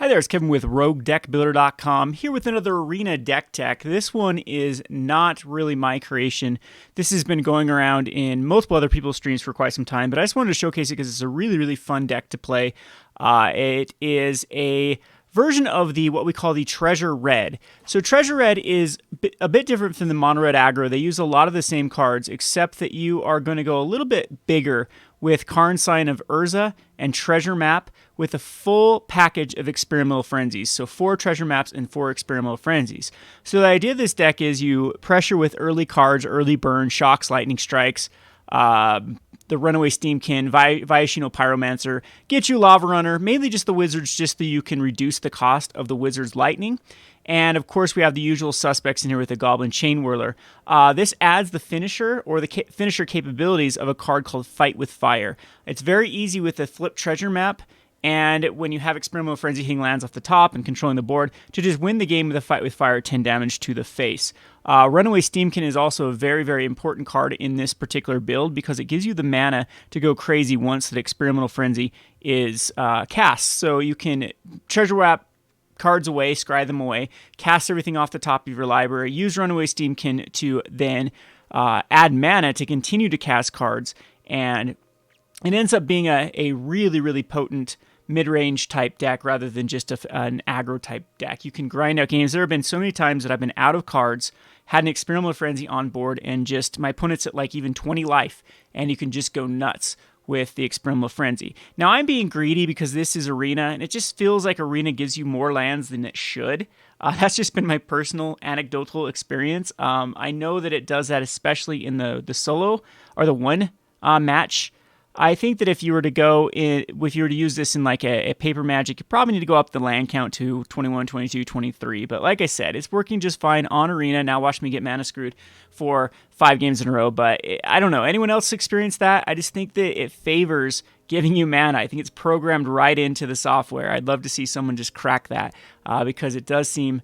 Hi there, it's Kevin with RogueDeckBuilder.com, here with another Arena deck tech. This one is not really my creation. This has been going around in multiple other people's streams for quite some time, but I just wanted to showcase it because it's a really, really fun deck to play. It is a version of what we call the Treaure Red. So Treaure Red is a bit different from the Mono Red aggro. They use a lot of the same cards, except that you are going to go a little bit bigger with Karn, Scion of Urza and Treasure Map with a full package of Experimental Frenzies. So 4 Treasure Maps and 4 Experimental Frenzies. So the idea of this deck is you pressure with early cards, early burn, shocks, lightning strikes, the Runaway Steam-Kin, Viashino Pyromancer, Ghitu Lavarunner, mainly just the wizards, just so you can reduce the cost of the wizard's lightning. And of course, we have the usual suspects in here with the Goblin Chainwhirler. This adds the finisher or the finisher capabilities of a card called Fight with Fire. It's very easy with the flip treasure map, and when you have Experimental Frenzy hitting lands off the top and controlling the board, to just win the game with a Fight with Fire, 10 damage to the face. Runaway Steam-Kin is also a very, very important card in this particular build because it gives you the mana to go crazy once the Experimental Frenzy is cast. So you can treasure map cards away, scry them away, cast everything off the top of your library, use Runaway Steam-Kin to then add mana to continue to cast cards, and it ends up being a really, really potent mid-range type deck rather than just an aggro type deck. You can grind out games. There have been so many times that I've been out of cards, had an Experimental Frenzy on board, and just my opponent's at like even 20 life, and you can just go nuts with the Experimental Frenzy. Now, I'm being greedy because this is Arena, and it just feels like Arena gives you more lands than it should. That's just been my personal anecdotal experience. I know that it does that, especially in the solo or the one match. I think that if you were to use this in like a paper magic, you probably need to go up the land count to 21, 22, 23. But like I said, it's working just fine on Arena. Now watch me get mana screwed for 5 games in a row. But I don't know. Anyone else experienced that? I just think that it favors giving you mana. I think it's programmed right into the software. I'd love to see someone just crack that because it does seem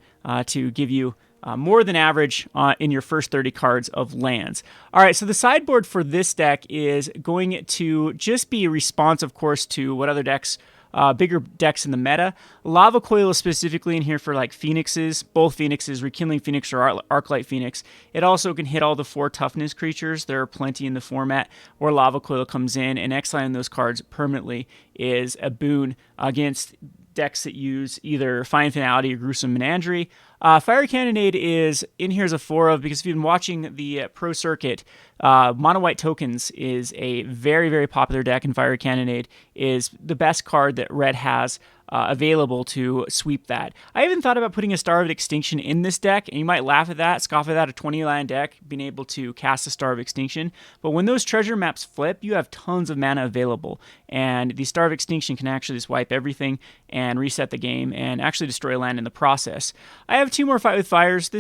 to give you more than average in your first 30 cards of lands. All right, so the sideboard for this deck is going to just be a response, of course, to what other decks, bigger decks in the meta. Lava Coil is specifically in here for like Phoenixes, both Phoenixes, Rekindling Phoenix or Arclight Phoenix. It also can hit all the 4 toughness creatures. There are plenty in the format where Lava Coil comes in, and exiling those cards permanently is a boon against decks that use either Fine Finality or Gruesome Menagerie. Fiery Cannonade is in here as a 4 of, because if you've been watching the pro circuit, Mono White Tokens is a very, very popular deck, and Fiery Cannonade is the best card that Red has available to sweep that. I even thought about putting a Star of Extinction in this deck, and you might laugh at that, scoff at that, a 20-land deck, being able to cast a Star of Extinction. But when those treasure maps flip, you have tons of mana available, and the Star of Extinction can actually just wipe everything and reset the game and actually destroy land in the process. I have 2 more Fight with Fires.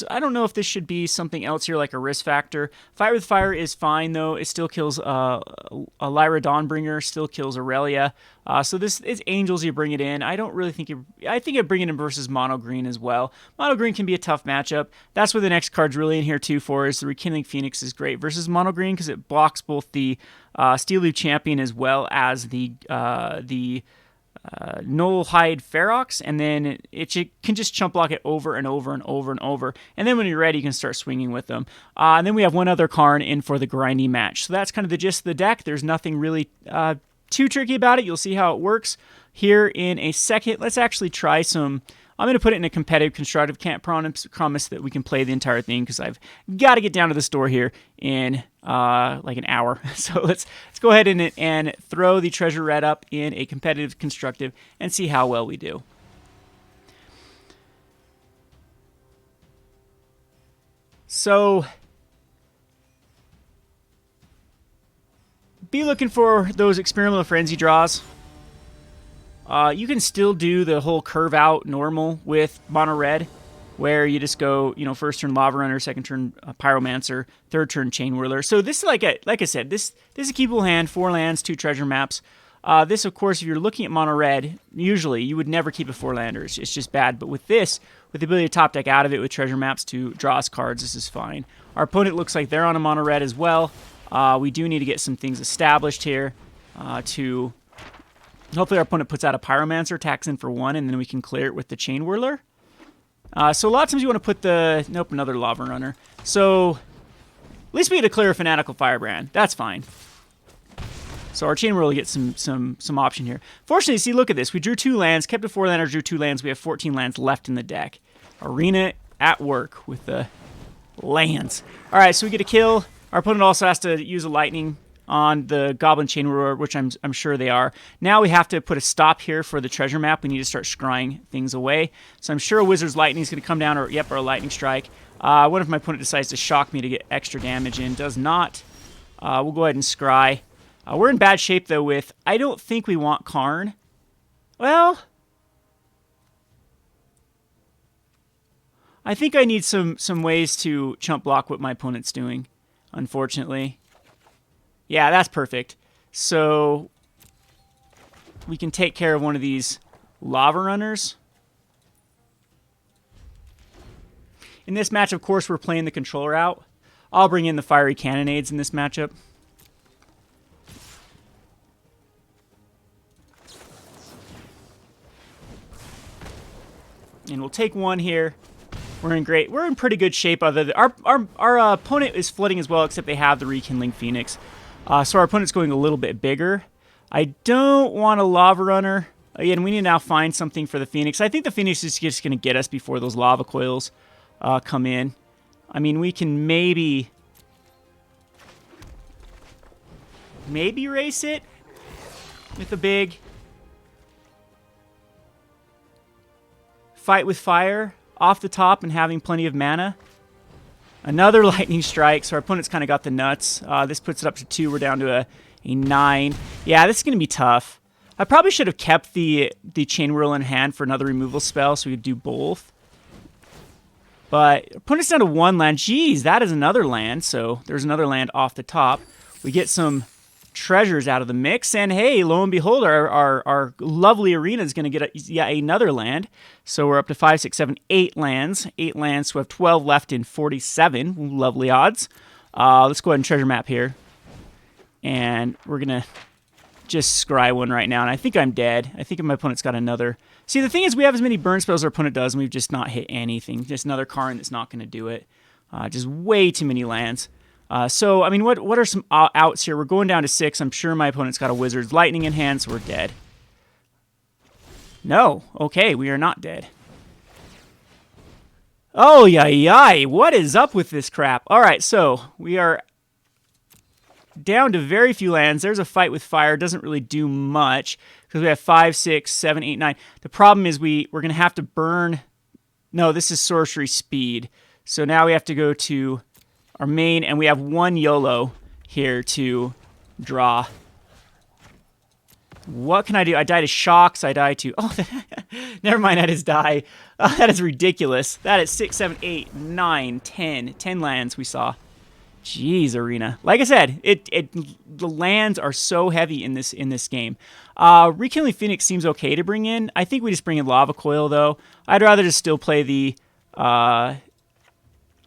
I don't know if this should be something else here like a risk factor. Fight with Fire is fine though. It still kills a Lyra Dawnbringer, still kills Aurelia. So this is Angels, you bring it in. I don't really think I think I'd bring it in versus Mono Green as well. Mono Green can be a tough matchup. That's where the next card's really in here too for is the Rekindling Phoenix is great versus Mono Green because it blocks both the Steel Loop Champion as well as the Null Hide Ferox, and then it can just chump block it over and over and over and over. And then when you're ready, you can start swinging with them. And then we have one other Karn in for the grindy match. So that's kind of the gist of the deck. There's nothing really too tricky about it. You'll see how it works here in a second. Let's actually try some. I'm going to put it in a competitive constructive. Can't promise that we can play the entire thing because I've got to get down to the store here in like an hour. So let's go ahead and throw the Treasure Red up in a competitive constructive and see how well we do. So be looking for those Experimental Frenzy draws. You can still do the whole curve out normal with Mono Red, where you just go, first turn Lavarunner, second turn Pyromancer, third turn Chainwhirler. So this is like I said, this is a keepable hand, 4 lands, 2 treasure maps. This, of course, if you're looking at Mono Red, usually you would never keep a 4-lander. It's just bad. But with this, with the ability to top deck out of it with treasure maps to draw us cards, this is fine. Our opponent looks like they're on a Mono Red as well. We do need to get some things established here to Hopefully our opponent puts out a Pyromancer, attacks in for 1, and then we can clear it with the Chainwhirler. So a lot of times you want to put the... Nope, another Lavarunner. So at least we get to clear a Fanatical Firebrand. That's fine. So our Chainwhirler gets some option here. Fortunately, see, look at this. We drew 2 lands, kept a 4-lander, drew 2 lands. We have 14 lands left in the deck. Arena at work with the lands. All right, so we get a kill. Our opponent also has to use a lightning on the Goblin Chainwhirler, which I'm sure they are. Now we have to put a stop here for the treasure map. We need to start scrying things away. So I'm sure a Wizard's Lightning is going to come down, or yep, or a Lightning Strike. What if my opponent decides to shock me to get extra damage in? Does not. We'll go ahead and scry. We're in bad shape, though, with... I don't think we want Karn. Well... I think I need some ways to chump block what my opponent's doing, unfortunately. Yeah, that's perfect. So we can take care of one of these Lavarunners. In this match, of course, we're playing the controller out. I'll bring in the Fiery Cannonades in this matchup. And we'll take 1 here. We're in pretty good shape. Our opponent is flooding as well, except they have the Rekindling Phoenix. So our opponent's going a little bit bigger. I don't want a Lavarunner. Again, we need to now find something for the Phoenix. I think the Phoenix is just going to get us before those Lava Coils come in. I mean, we can maybe race it with a big Fight with Fire off the top and having plenty of mana. Another Lightning Strike, so our opponent's kind of got the nuts. This puts it up to 2. We're down to a 9. Yeah, this is going to be tough. I probably should have kept the Chainwhirler in hand for another removal spell so we could do both. But opponent's down to 1 land. Jeez, that is another land, so there's another land off the top. We get some treasures out of the mix, and hey, lo and behold, our lovely arena is going to get another land. So we're up to 5, 6, 7, 8 lands. 8 lands, so we have 12 left in 47. Lovely odds. Let's go ahead and treasure map here. And we're going to just scry one right now, and I think I'm dead. I think my opponent's got another. See, the thing is, we have as many burn spells as our opponent does, and we've just not hit anything. Just another Karn that's not going to do it. Just way too many lands. So, I mean, what are some outs here? We're going down to 6. I'm sure my opponent's got a Wizard's Lightning in hand, so we're dead. No. Okay, we are not dead. Oh, yay. What is up with this crap? All right, so we are down to very few lands. There's a Fight with Fire. Doesn't really do much because we have 5, 6, 7, 8, 9. The problem is we're going to have to burn... No, this is Sorcery Speed. So now we have to go to our main, and we have 1 YOLO here to draw. What can I do? I die to shocks. I die to... Oh, never mind. I just die. That is ridiculous. That is 6, 7, 8, 9, 10. 10 lands we saw. Jeez, Arena. Like I said, the lands are so heavy in this game. Rekindling Phoenix seems okay to bring in. I think we just bring in Lava Coil, though. I'd rather just still play the... I'm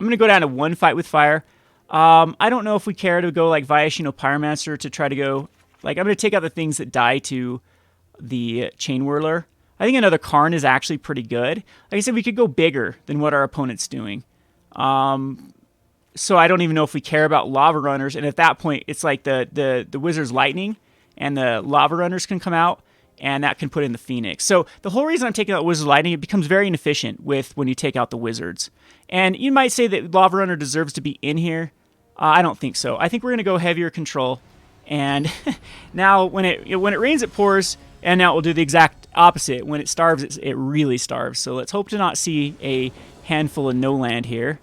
going to go down to 1 Fight with Fire. I don't know if we care to go like Viashino Pyromancer to try to go... Like, I'm going to take out the things that die to the Chainwhirler. I think another Karn is actually pretty good. Like I said, we could go bigger than what our opponent's doing. So I don't even know if we care about Lavarunners. And at that point, it's like the Wizard's Lightning and the Lavarunners can come out, and that can put in the Phoenix. So the whole reason I'm taking out Wizard's Lightning, it becomes very inefficient when you take out the Wizards. And you might say that Lavarunner deserves to be in here. I don't think so. I think we're going to go heavier control. And now when it rains, it pours. And now it will do the exact opposite. When it starves, it really starves. So let's hope to not see a handful of no land here.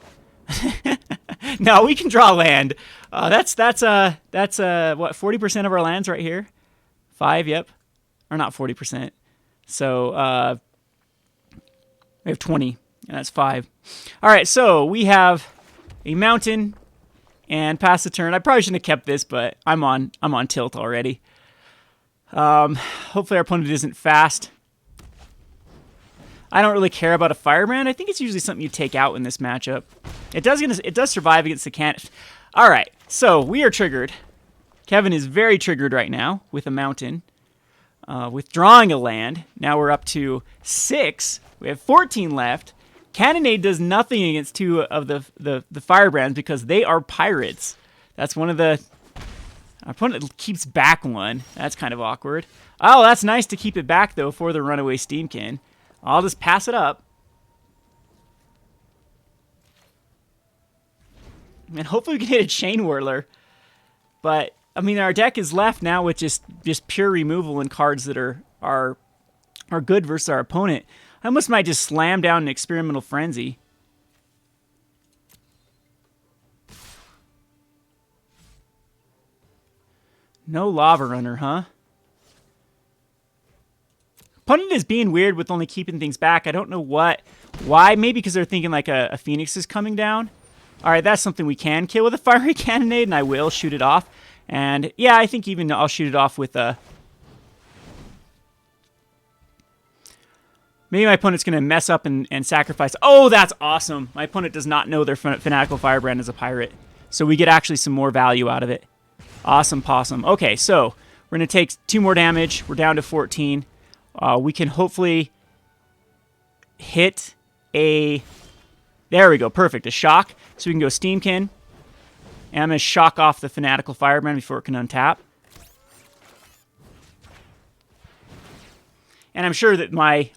No, we can draw land. That's what, 40% of our lands right here? 5, yep. Or not 40%. So we have 20, and that's 5. All right, so we have a mountain and pass the turn. I probably shouldn't have kept this, but I'm on tilt already. Hopefully our opponent isn't fast. I don't really care about a Firebrand. I think it's usually something you take out in this matchup. It does survive against the can. All right, so we are triggered. Kevin is very triggered right now with a mountain. withdrawing a land. Now we're up to 6. We have 14 left. Cannonade does nothing against 2 of the firebrands because they are pirates. That's one of the... Our opponent keeps back 1. That's kind of awkward. Oh, that's nice to keep it back, though, for the Runaway Steam-Kin. I'll just pass it up. And hopefully we can hit a Chainwhirler. But, I mean, our deck is left now with just pure removal and cards that are good versus our opponent. I almost might just slam down an Experimental Frenzy. No Lavarunner, huh? Opponent is being weird with only keeping things back. I don't know why. Maybe because they're thinking like a Phoenix is coming down. All right, that's something we can kill with a Fiery Cannonade, and I will shoot it off. And yeah, I think even I'll shoot it off with a... Maybe my opponent's going to mess up and sacrifice. Oh, that's awesome. My opponent does not know their Fanatical Firebrand is a pirate. So we get actually some more value out of it. Awesome possum. Okay, so we're going to take 2 more damage. We're down to 14. We can hopefully hit a... There we go. Perfect. A shock. So we can go Steam-Kin. And I'm going to shock off the Fanatical Firebrand before it can untap. And I'm sure that my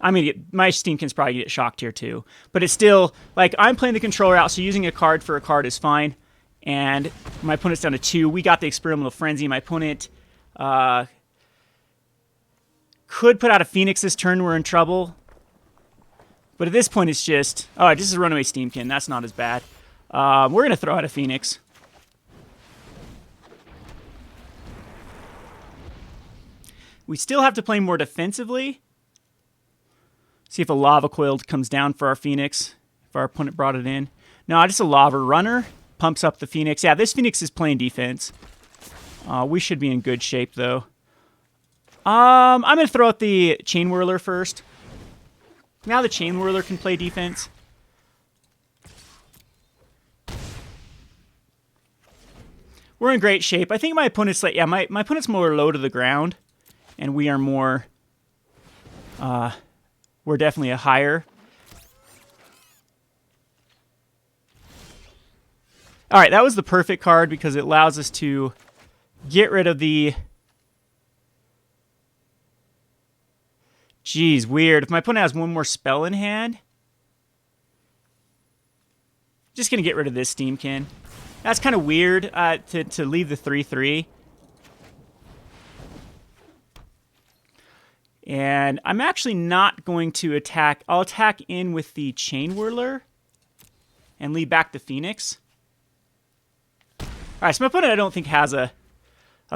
Steam-Kin's probably going to get shocked here too. But it's still, like, I'm playing the controller out, so using a card for a card is fine. And my opponent's down to 2. We got the Experimental Frenzy. My opponent could put out a Phoenix this turn. We're in trouble. But at this point, it's just... Oh, this is a Runaway Steam-Kin. That's not as bad. We're going to throw out a Phoenix. We still have to play more defensively. See if a Lava Coil comes down for our Phoenix. If our opponent brought it in. No, just a Lavarunner. Pumps up the Phoenix. Yeah, this Phoenix is playing defense. We should be in good shape, though. I'm going to throw out the Chainwhirler first. Now the Chainwhirler can play defense. We're in great shape. I think my opponent's like... Yeah, my opponent's more low to the ground. And we are more... we're definitely a higher... All right, that was the perfect card because it allows us to get rid of the... Jeez, weird. If my opponent has 1 more spell in hand... Just going to get rid of this Steam-Kin. That's kind of weird to leave the 3/3. And I'm actually not going to attack... I'll attack in with the Chainwhirler and leave back the Phoenix. All right, so my opponent I don't think has a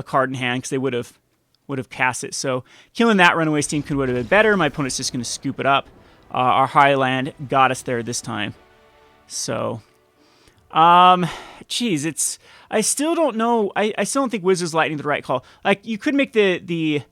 card in hand because they would have cast it. So killing that Runaway Steam-Kin would have been better. My opponent's just going to scoop it up. Our Highland got us there this time. So, geez, it's... I still don't know. I still don't think Wizard's Lightning the right call. Like, you could make the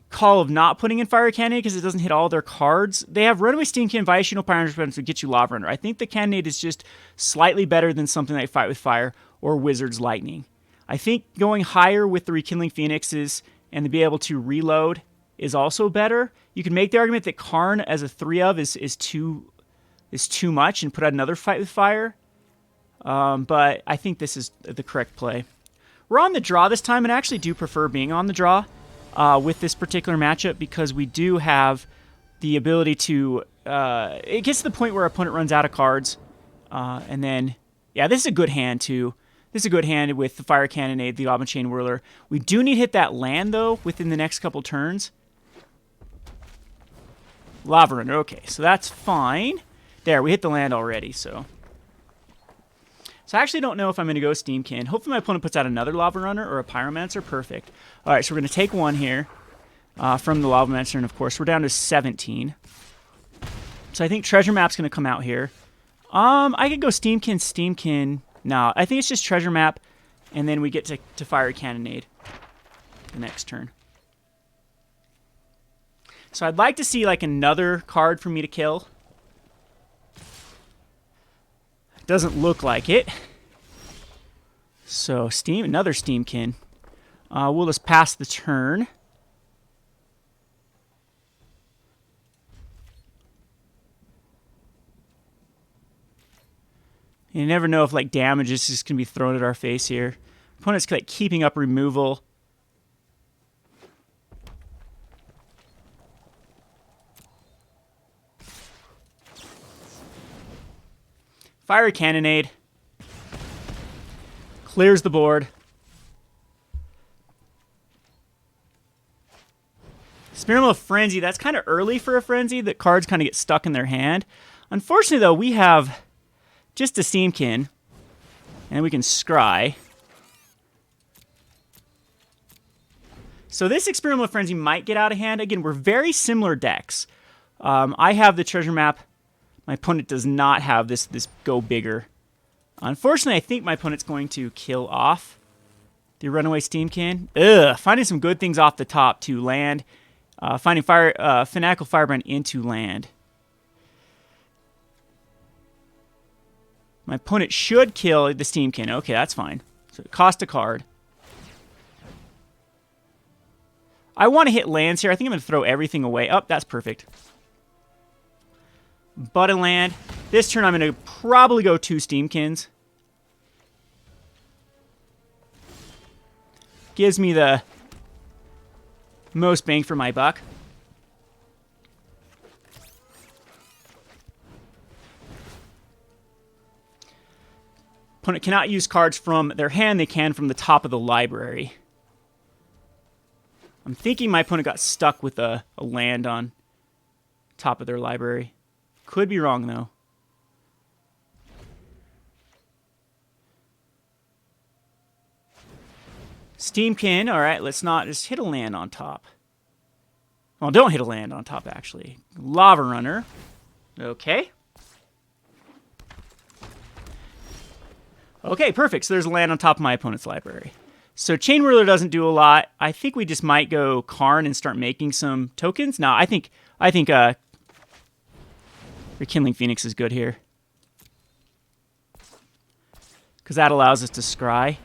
call of not putting in Fiery Cannonade because it doesn't hit all their cards. They have Runaway Steam-Kin, Viashino Pyromancer to Ghitu Lavarunner. I think the Cannonade is just slightly better than something like Fight with Fire or Wizard's Lightning. I think going higher with the Rekindling Phoenixes and to be able to reload is also better. You can make the argument that Karn as a 3-of is too much and put out another Fight with Fire. But I think this is the correct play. We're on the draw this time, and I actually do prefer being on the draw. With this particular matchup because we do have the ability to... it gets to the point where our opponent runs out of cards. And then... Yeah, this is a good hand, too. This is a good hand with the Fiery Cannonade, the Goblin Chainwhirler. We do need to hit that land, though, within the next couple turns. Lavarunner, okay, so that's fine. There, we hit the land already, so... So I actually don't know if I'm going to go Steam-Kin. Hopefully my opponent puts out another Lavarunner or a Pyromancer. Perfect. All right, so we're going to take 1 here from the Lavamancer, and of course we're down to 17. So I think Treasure Map's going to come out here. I could go Steam-Kin, Steam-Kin. No, I think it's just Treasure Map, and then we get to Fiery Cannonade the next turn. So I'd like to see like another card for me to kill. Doesn't look like it. So another Steam-Kin. We'll just pass the turn. You never know if like damage is just going to be thrown at our face here. Opponent's like keeping up removal. Fiery Cannonade. Clears the board. Experimental Frenzy, that's kind of early for a Frenzy. The cards kind of get stuck in their hand. Unfortunately, though, we have just a Steam-Kin, and we can scry. So this Experimental Frenzy might get out of hand. Again, we're very similar decks. I have the treasure map. My opponent does not have this go bigger. Unfortunately, I think my opponent's going to kill off the Runaway Steam-Kin. Ugh, finding some good things off the top to land. Finding Fanatical Firebrand into land. My opponent should kill the Steam-Kin. Okay, that's fine. So it cost a card. I want to hit lands here. I think I'm going to throw everything away. Oh, that's perfect. But a land. This turn I'm going to probably go 2 Steam-Kins. Gives me the most bang for my buck. Opponent cannot use cards from their hand. They can from the top of the library. I'm thinking my opponent got stuck with a land on top of their library. Could be wrong, though. Steam-Kin. All right, let's not just hit a land on top. Well, don't hit a land on top, actually. Lavarunner. Okay. Okay, perfect. So there's a land on top of my opponent's library. So Chainwhirler doesn't do a lot. I think we just might go Karn and start making some tokens. No, I think Rekindling Phoenix is good here. Because that allows us to scry.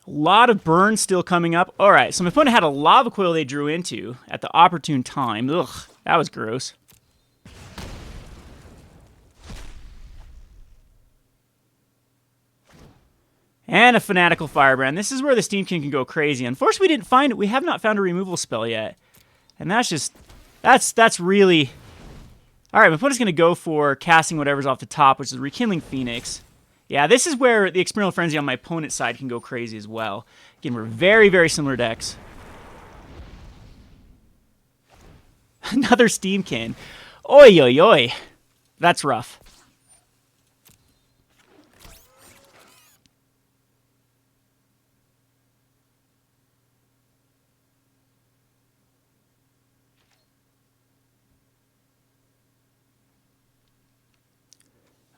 A lot of burn still coming up. All right, so my opponent had a Lava Coil they drew into at the opportune time. Ugh, that was gross. And a Fanatical Firebrand. This is where the Steam-Kin can go crazy. Unfortunately, we didn't find it. We have not found a removal spell yet. And that's just... That's really... Alright, my opponent's going to go for casting whatever's off the top, which is Rekindling Phoenix. Yeah, this is where the Experimental Frenzy on my opponent's side can go crazy as well. Again, we're very, very similar decks. Another Steam-Kin. Oi, oi, oi. That's rough.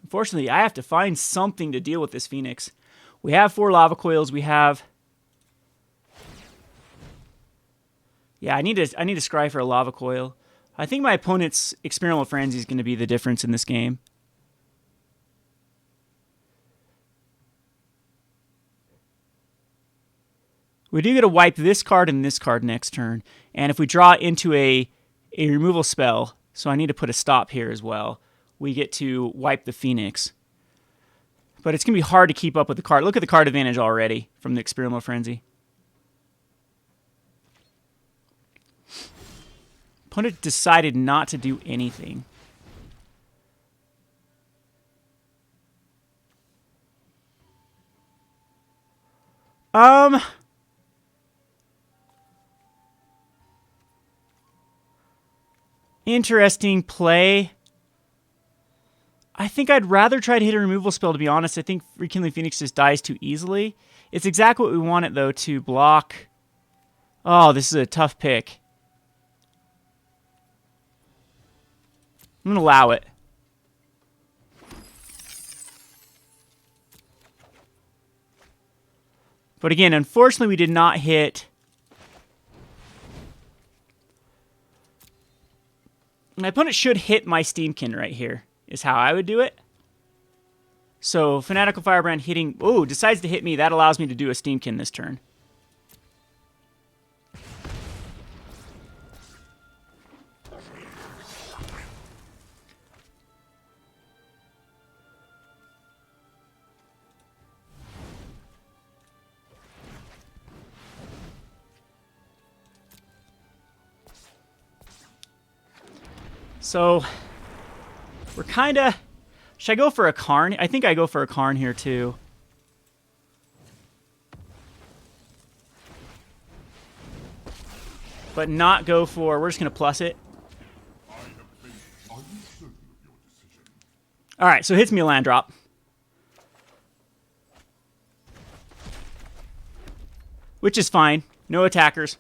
Unfortunately, I have to find something to deal with this Phoenix. We have 4 Lava Coils. We have... Yeah, I need to scry for a Lava Coil. I think my opponent's Experimental Frenzy is going to be the difference in this game. We do get to wipe this card and this card next turn. And if we draw into a removal spell, so I need to put a stop here as well, we get to wipe the Phoenix. But it's going to be hard to keep up with the card. Look at the card advantage already from the Experimental Frenzy. Opponent decided not to do anything. Interesting play. I think I'd rather try to hit a removal spell, to be honest. I think Rekindling Phoenix just dies too easily. It's exactly what we want it, though, to block. Oh, this is a tough pick. I'm going to allow it. But again, unfortunately, we did not hit My opponent should hit my Steam-Kin right here, is how I would do it. So, Fanatical Firebrand hitting... Oh, decides to hit me. That allows me to do a Steam-Kin this turn. So, we're kind of... Should I go for a Karn? I think I go for a Karn here, too. But not go for... We're just going to plus it. Alright, so it hits me a land drop. Which is fine. No attackers.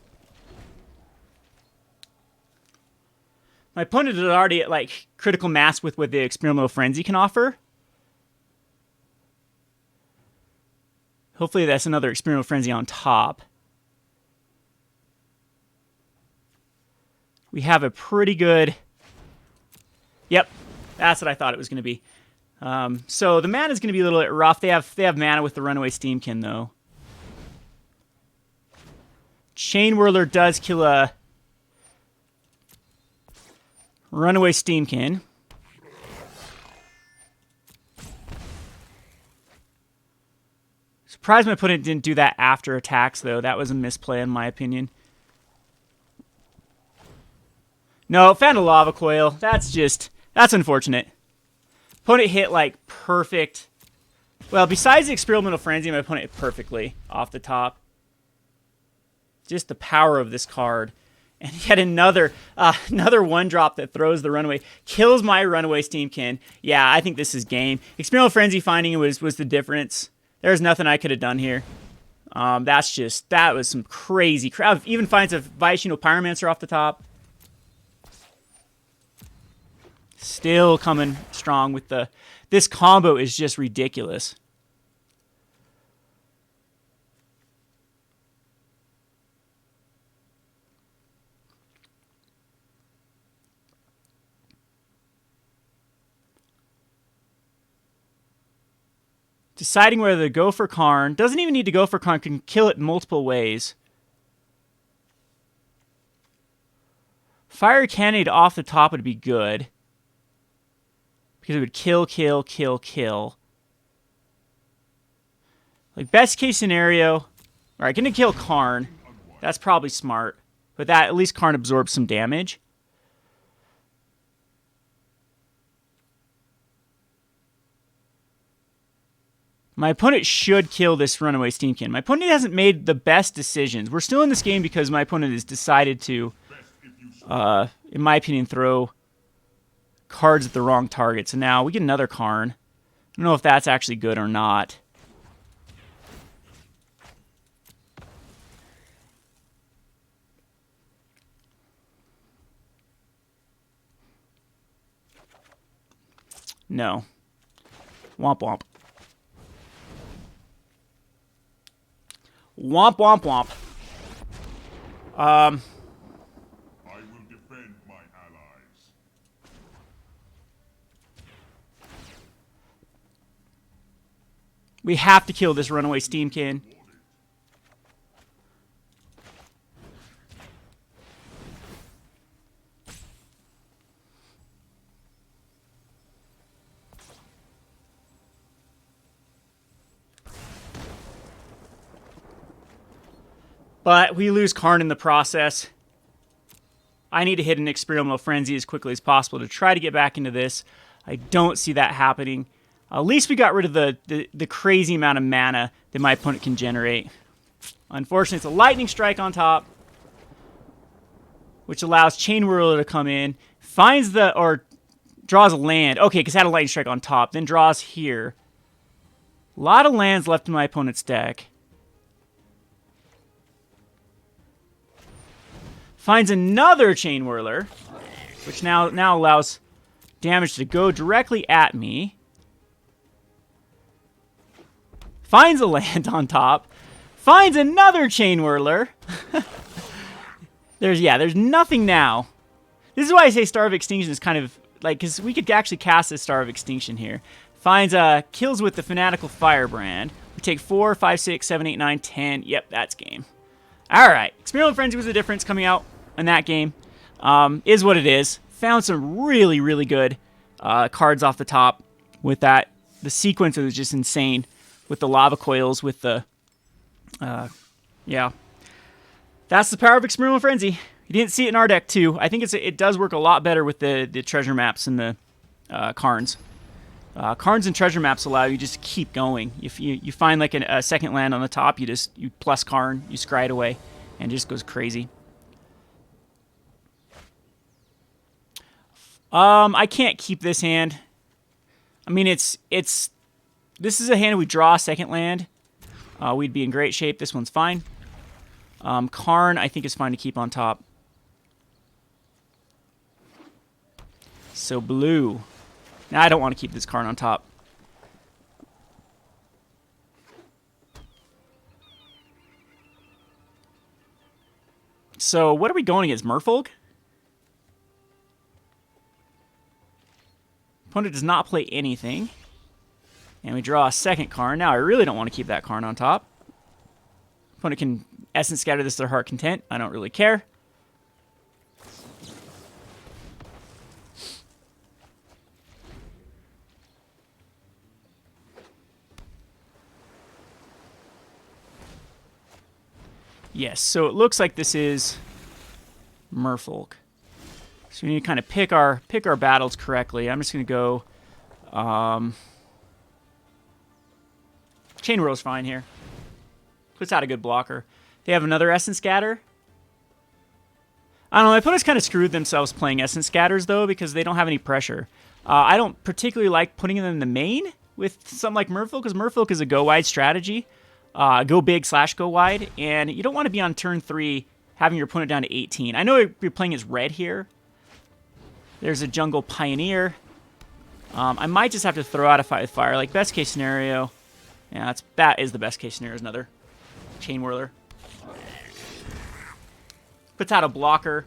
My opponent is already at, like, critical mass with what the Experimental Frenzy can offer. Hopefully that's another Experimental Frenzy on top. We have a pretty good... Yep, that's what I thought it was going to be. So the mana is going to be a little bit rough. They have mana with the Runaway Steam-Kin, though. Chainwhirler does kill a... Runaway Steam-Kin. Surprised my opponent didn't do that after attacks, though. That was a misplay, in my opinion. No, found a Lava Coil. That's unfortunate. Opponent hit, like, perfect. Well, besides the Experimental Frenzy, my opponent hit perfectly off the top. Just the power of this card. And yet another one drop that throws the Runaway, kills my Runaway Steam-Kin. Yeah, I think this is game. Experimental Frenzy finding it was the difference. There's nothing I could have done here. That was some crazy crap. Even finds a Viashino Pyromancer off the top. Still coming strong with the... This combo is just ridiculous. Deciding whether to go for Karn. Doesn't even need to go for Karn. Can kill it multiple ways. Fiery Cannonade off the top would be good. Because it would kill, kill, kill, kill. Like, best case scenario... Alright, gonna kill Karn. That's probably smart. But that, at least Karn absorbs some damage. My opponent should kill this Runaway Steam-Kin. My opponent hasn't made the best decisions. We're still in this game because my opponent has decided to, in my opinion, throw cards at the wrong target. So now we get another Karn. I don't know if that's actually good or not. No. Womp womp. Womp, womp, womp. I will defend my allies. We have to kill this Runaway Steam-Kin. But we lose Karn in the process. I need to hit an Experimental Frenzy as quickly as possible to try to get back into this. I don't see that happening. At least we got rid of the crazy amount of mana that my opponent can generate. Unfortunately, it's a Lightning Strike on top, which allows Chainwhirler to come in, finds or draws a land. Okay, because it had a Lightning Strike on top, then draws here. A lot of lands left in my opponent's deck. Finds another Chainwhirler, which now allows damage to go directly at me. Finds a land on top. Finds another Chainwhirler. There's nothing now. This is why I say Star of Extinction is kind of like, because we could actually cast this Star of Extinction here. Finds kills with the Fanatical Firebrand. We take 4, 5, 6, 7, 8, 9, 10. Yep, that's game. All right, Experimental Frenzy was the difference coming out in that game. Is what it is. Found some really, really good cards off the top with that. The sequence was just insane with the Lava Coils, with the... yeah. That's the power of Experimental Frenzy. You didn't see it in our deck, too. I think it does work a lot better with the treasure maps and the Karns. Karns and treasure maps allow you just to keep going. If you find like a second land on the top, you plus Karn, you scry it away, and it just goes crazy. I can't keep this hand. I mean, this is a hand we draw a second land. We'd be in great shape. This one's fine. Karn, I think, is fine to keep on top. So blue. Now, I don't want to keep this Karn on top. So what are we going against? Merfolk? Opponent does not play anything. And we draw a second Karn. Now, I really don't want to keep that Karn on top. Opponent can Essence Scatter this to their heart content. I don't really care. Yes, so it looks like this is Merfolk. So we need to kind of pick our battles correctly. I'm just going to go... Chainwhirler's fine here. Puts out a good blocker. They have another Essence Scatter. I don't know, my opponents kind of screwed themselves playing Essence Scatters, though, because they don't have any pressure. I don't particularly like putting them in the main with something like Merfolk, because Merfolk is a go-wide strategy. Go big / go wide, and you don't want to be on turn 3 having your opponent down to 18. I know you're playing as red here. There's a Jungle Pioneer. I might just have to throw out a Fight with Fire. Like, best case scenario. Yeah, that is the best case scenario, is another Chainwhirler. Puts out a blocker.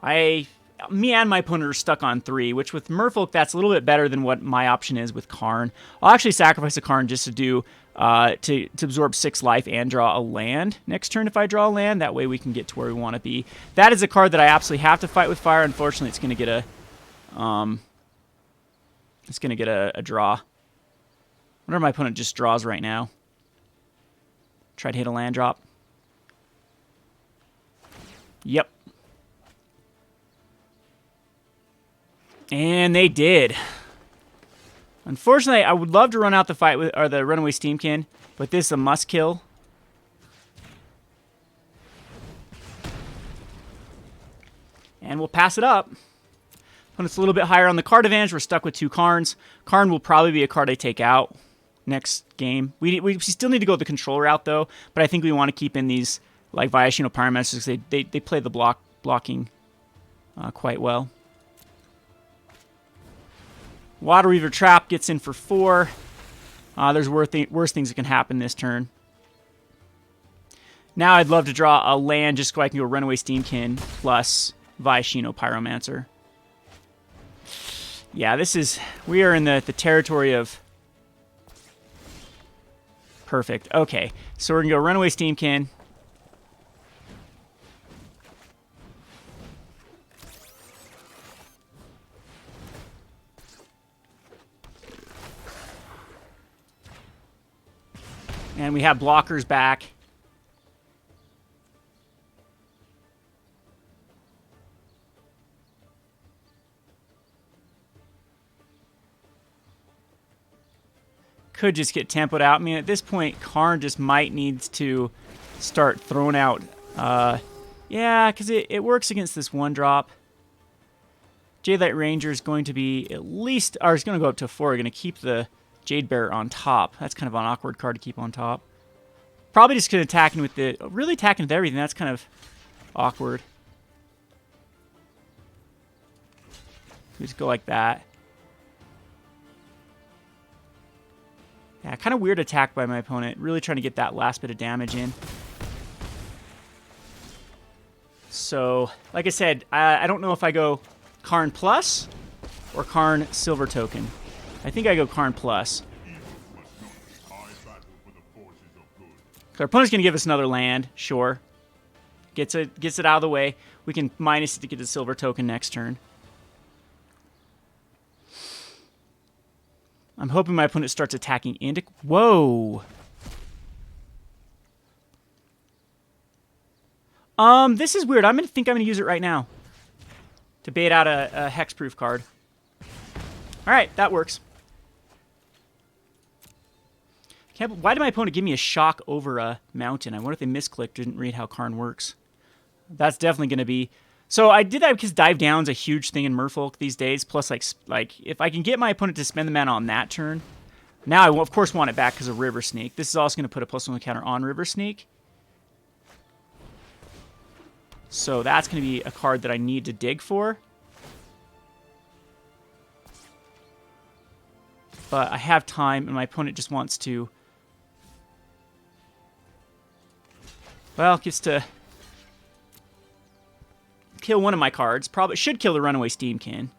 Me and my opponent are stuck on 3, which with Merfolk, that's a little bit better than what my option is with Karn. I'll actually sacrifice a Karn just to do to absorb 6 life and draw a land next turn if I draw a land. That way we can get to where we want to be. That is a card that I absolutely have to fight with fire. Unfortunately, it's going to get a draw. I wonder if my opponent just draws right now. Try to hit a land drop. Yep. And they did. Unfortunately, I would love to run out the fight with the Runaway Steam-Kin, but this is a must kill. And we'll pass it up. When it's a little bit higher on the card advantage, we're stuck with 2 Karns. Karn will probably be a card I take out next game. We still need to go the control route, though, but I think we want to keep in these like Viashino Pyromancers. They play the blocking quite well. Water Weaver Trap gets in for 4. There's worse things that can happen this turn. Now I'd love to draw a land just so I can go Runaway Steam-Kin plus Viashino Pyromancer. Yeah, we are in the territory of... Perfect. Okay, so we're going to go Runaway Steam-Kin. And we have blockers back. Could just get tempoed out. I mean, at this point, Karn just might needs to start throwing out. Yeah, because it works against this 1-drop. Jadelight Ranger is going to be at least, or it's going to go up to 4. We're going to keep the Jade Bearer on top. That's kind of an awkward card to keep on top. Probably just going to attacking with really attacking with everything. That's kind of awkward. We just go like that. Yeah, kind of weird attack by my opponent. Really trying to get that last bit of damage in. So, like I said, I don't know if I go Karn Plus or Karn Silver Token. I think I go Karn Plus. So our opponent's going to give us another land, sure. Gets it out of the way. We can minus it to get the Silver Token next turn. I'm hoping my opponent starts attacking into... Whoa! This is weird. I think I'm going to use it right now. To bait out a hexproof card. Alright, that works. Why did my opponent give me a shock over a mountain? I wonder if they misclicked, didn't read how Karn works. That's definitely going to be... So I did that because dive down's a huge thing in Merfolk these days. Plus, like if I can get my opponent to spend the mana on that turn, now I will, of course, want it back because of River Sneak. This is also going to put a +1 counter on River Sneak. So that's going to be a card that I need to dig for. But I have time, and my opponent just wants to... Well, gets to... kill one of my cards. Probably should kill the Runaway Steam-Kin.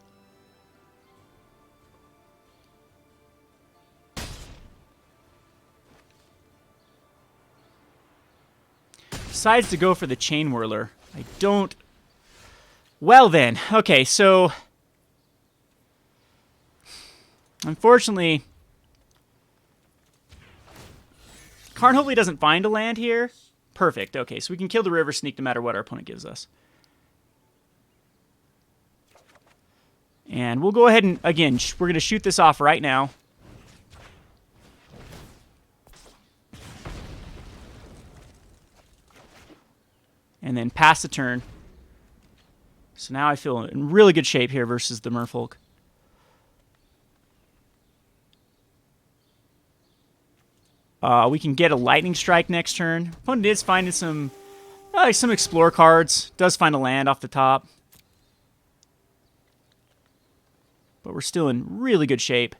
Decides to go for the Chainwhirler. I don't... Well then. Okay, so... Unfortunately... Karn hopefully doesn't find a land here. Perfect. Okay, so we can kill the River Sneak no matter what our opponent gives us. And we'll go ahead and, again, we're going to shoot this off right now. And then pass the turn. So now I feel in really good shape here versus the Merfolk. We can get a Lightning Strike next turn. Opponent is finding some Explore cards. Does find a land off the top. But we're still in really good shape.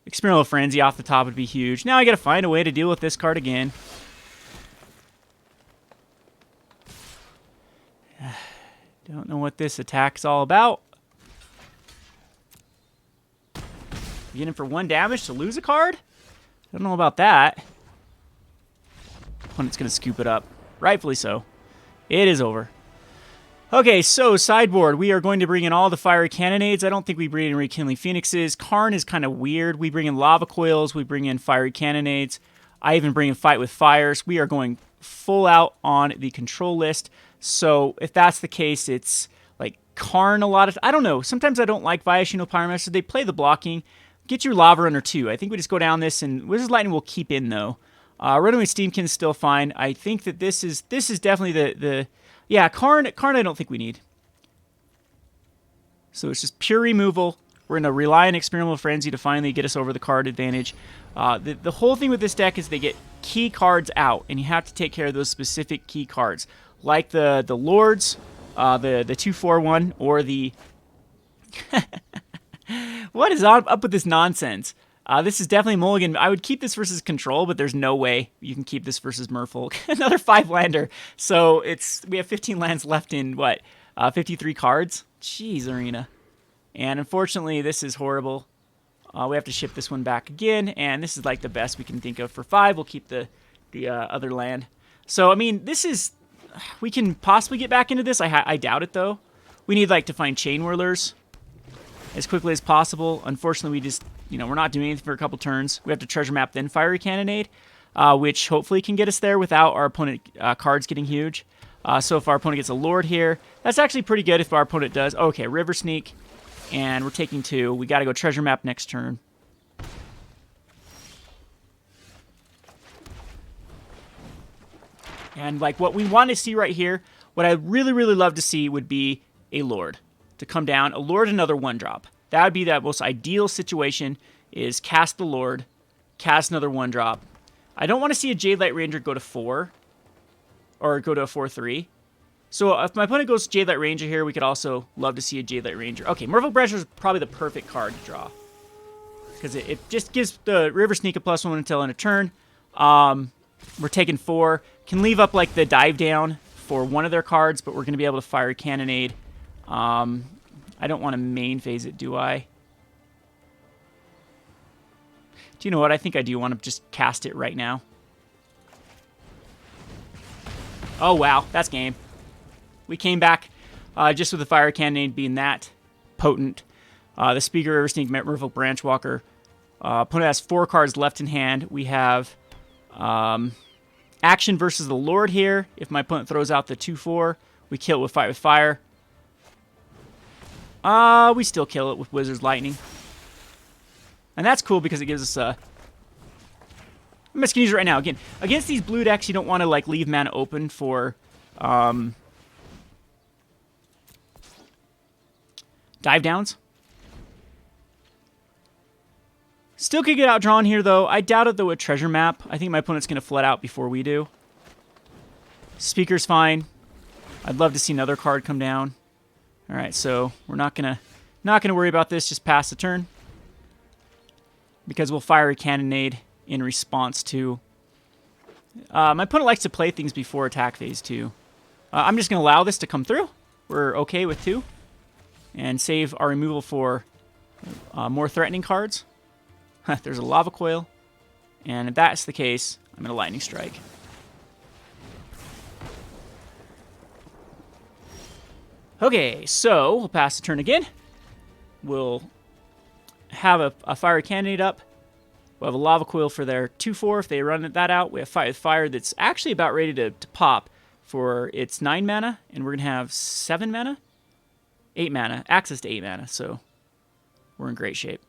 Experimental Frenzy off the top would be huge. Now I gotta find a way to deal with this card again. Don't know what this attack's all about. Getting for 1 damage to lose a card? I don't know about that. Opponent's going to scoop it up. Rightfully so. It is over. Okay, so sideboard. We are going to bring in all the Fiery Cannonades. I don't think we bring in Rekindling Phoenixes. Karn is kind of weird. We bring in Lava Coils. We bring in Fiery Cannonades. I even bring in Fight with Fires. We are going full out on the control list. So if that's the case, it's like Karn a lot of... I don't know. Sometimes I don't like Viashino Pyromancer. They play the blocking. Ghitu Lavarunner too. I think we just go down this, and Wizard's Lightning will keep in though. Runaway Steam-Kin is still fine. I think that this is definitely the yeah, Karn I don't think we need. So it's just pure removal. We're going to rely on Experimental Frenzy to finally get us over the card advantage. The whole thing with this deck is they get key cards out, and you have to take care of those specific key cards, like the Lords, the 2/4/1, or the What is up with this nonsense? This is definitely mulligan. I would keep this versus control, but there's no way you can keep this versus Merfolk. Another 5-lander. So we have 15 lands left in, what, 53 cards? Jeez, Arena. And unfortunately, this is horrible. We have to ship this one back again, and this is like the best we can think of for 5. We'll keep the other land. So, I mean, this is... We can possibly get back into this. I doubt it, though. We need, like, to find Chainwhirlers as quickly as possible. Unfortunately, we just, we're not doing anything for a couple turns. We have to treasure map, then Fiery Cannonade, which hopefully can get us there without our opponent cards getting huge. So if our opponent gets a Lord here, that's actually pretty good if our opponent does. Okay, River Sneak, and we're taking 2. We got to go treasure map next turn. And like what we want to see right here, what I really, really love to see would be a Lord to come down. A Lord, another 1-drop. That would be that most ideal situation, is cast the Lord, cast another 1-drop. I don't want to see a Jade Light Ranger go to 4, or go to a 4/3. So if my opponent goes Jade Light Ranger here, we could also love to see a Jade Light Ranger. Okay, Merfolk Brancher is probably the perfect card to draw, because it just gives the River Sneak a +1 until end of turn. We're taking 4. Can leave up like the dive down for one of their cards, but we're going to be able to Fiery Cannonade. I don't want to main phase it, do I? Do you know what? I think I do want to just cast it right now. Oh, wow. That's game. We came back just with the Fiery Cannonade being that potent. The Speaker, River Sneak, Merfolk, Branchwalker. Opponent has 4 cards left in hand. We have action versus the Lord here. If my opponent throws out the 2/4, we kill it with Fight with Fire. We still kill it with Wizard's Lightning. And that's cool because it gives us a... I'm just going to use it right now. Again, against these blue decks, you don't want to like leave mana open for dive downs. Still could get outdrawn here, though. I doubt it, though, with Treasure Map. I think my opponent's going to flood out before we do. Speaker's fine. I'd love to see another card come down. All right, so we're not gonna worry about this. Just pass the turn because we'll Fiery Cannonade in response to. My opponent likes to play things before attack phase too. I'm just gonna allow this to come through. We're okay with 2, and save our removal for more threatening cards. There's a Lava Coil, and if that's the case, I'm gonna Lightning Strike. Okay, so we'll pass the turn again. We'll have a Fiery Cannonade up. We'll have a Lava Coil for their 2/4 if they run that out. We have Fight with Fire that's actually about ready to pop for its 9 mana, and we're going to have 7 mana? 8 mana. Access to 8 mana, so we're in great shape.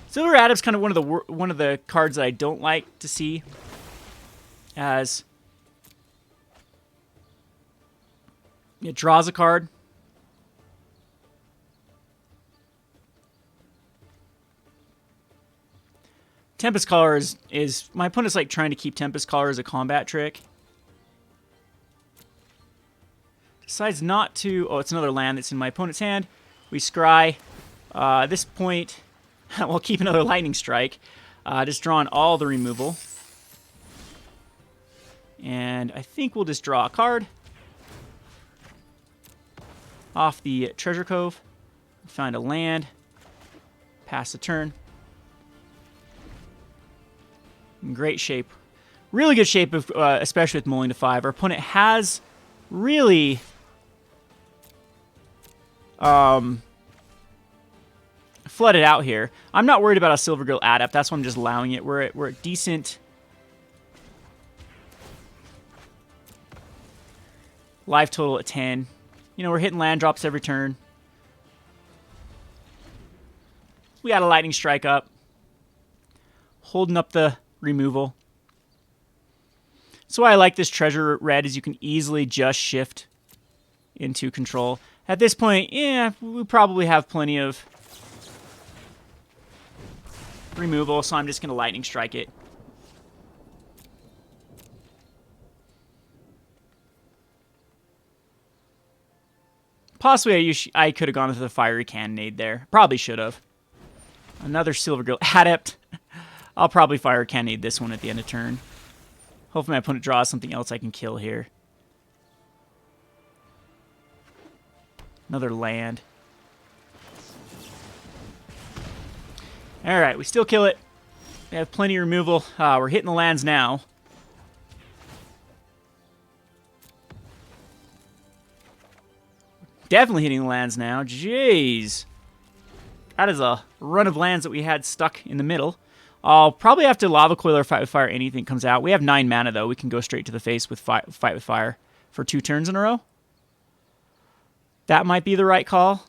Silver Adept's kind of one of the cards that I don't like to see, as it draws a card. Tempest Caller is my opponent's like trying to keep Tempest Caller as a combat trick. Decides not to. Oh, it's another land that's in my opponent's hand. We scry. At this point, we'll keep another Lightning Strike. Just drawing all the removal. And I think we'll just draw a card off the Treasure Cove. Find a land. Pass the turn. In great shape. Really good shape, especially with mulling to 5. Our opponent has really flooded out here. I'm not worried about a Silver Gill Adept. That's why I'm just allowing it. We're at decent life total at 10. You know, we're hitting land drops every turn. We got a Lightning Strike up. Holding up the removal. That's why I like this Treasure Red, is you can easily just shift into control. At this point, yeah, we probably have plenty of removal, so I'm just going to Lightning Strike it. Possibly I could have gone with the Fiery Cannonade there. Probably should have. Another Silver Gill Adept. I'll probably Fiery Cannonade this one at the end of turn. Hopefully my opponent draws something else I can kill here. Another land. Alright, we still kill it. We have plenty of removal. We're hitting the lands now. Definitely hitting the lands now. Jeez. That is a run of lands that we had stuck in the middle. I'll probably have to Lava Coil or Fight with Fire anything comes out. We have 9 mana, though. We can go straight to the face with Fight with Fire for 2 turns in a row. That might be the right call.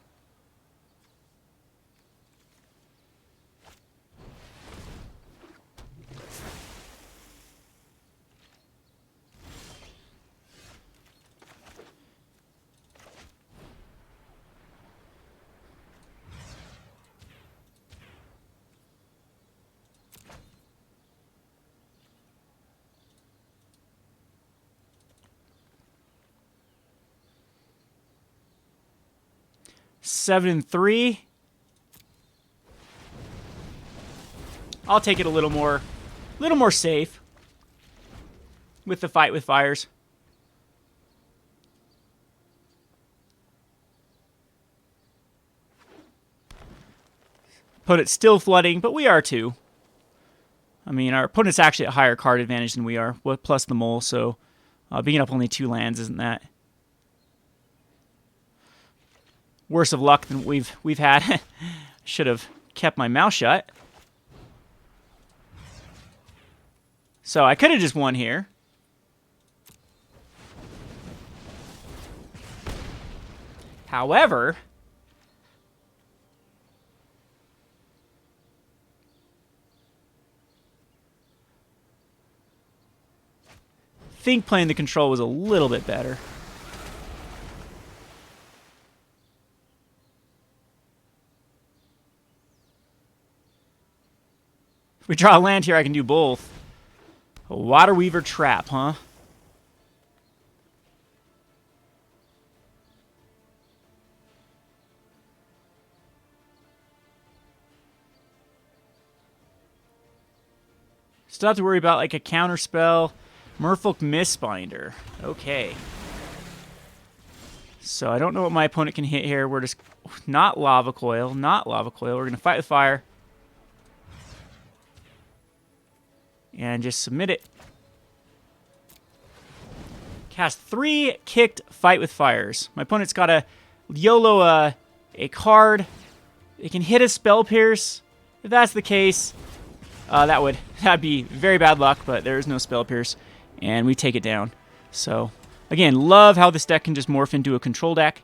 Seven and 3. I'll take it a little more safe with the Fight with Fires. opponent's still flooding, but we are too. I mean, our opponent's actually at higher card advantage than we are, plus the mole, so being up only 2 lands isn't that worse of luck than we've had. Should have kept my mouth shut. So I could have just won here. However, I think playing the control was a little bit better. If we draw a land here, I can do both. A Water Weaver Trap, huh? Still have to worry about like a counter spell. Merfolk Mistbinder. Okay. So I don't know what my opponent can hit here. We're just not Lava Coil. Not Lava Coil. We're going to fight with fire. And just submit it. Cast 3 kicked Fight with Fires. My opponent's got to YOLO a card. It can hit a Spell Pierce. If that's the case, that'd be very bad luck, but there is no Spell Pierce, and we take it down. So, again, love how this deck can just morph into a control deck,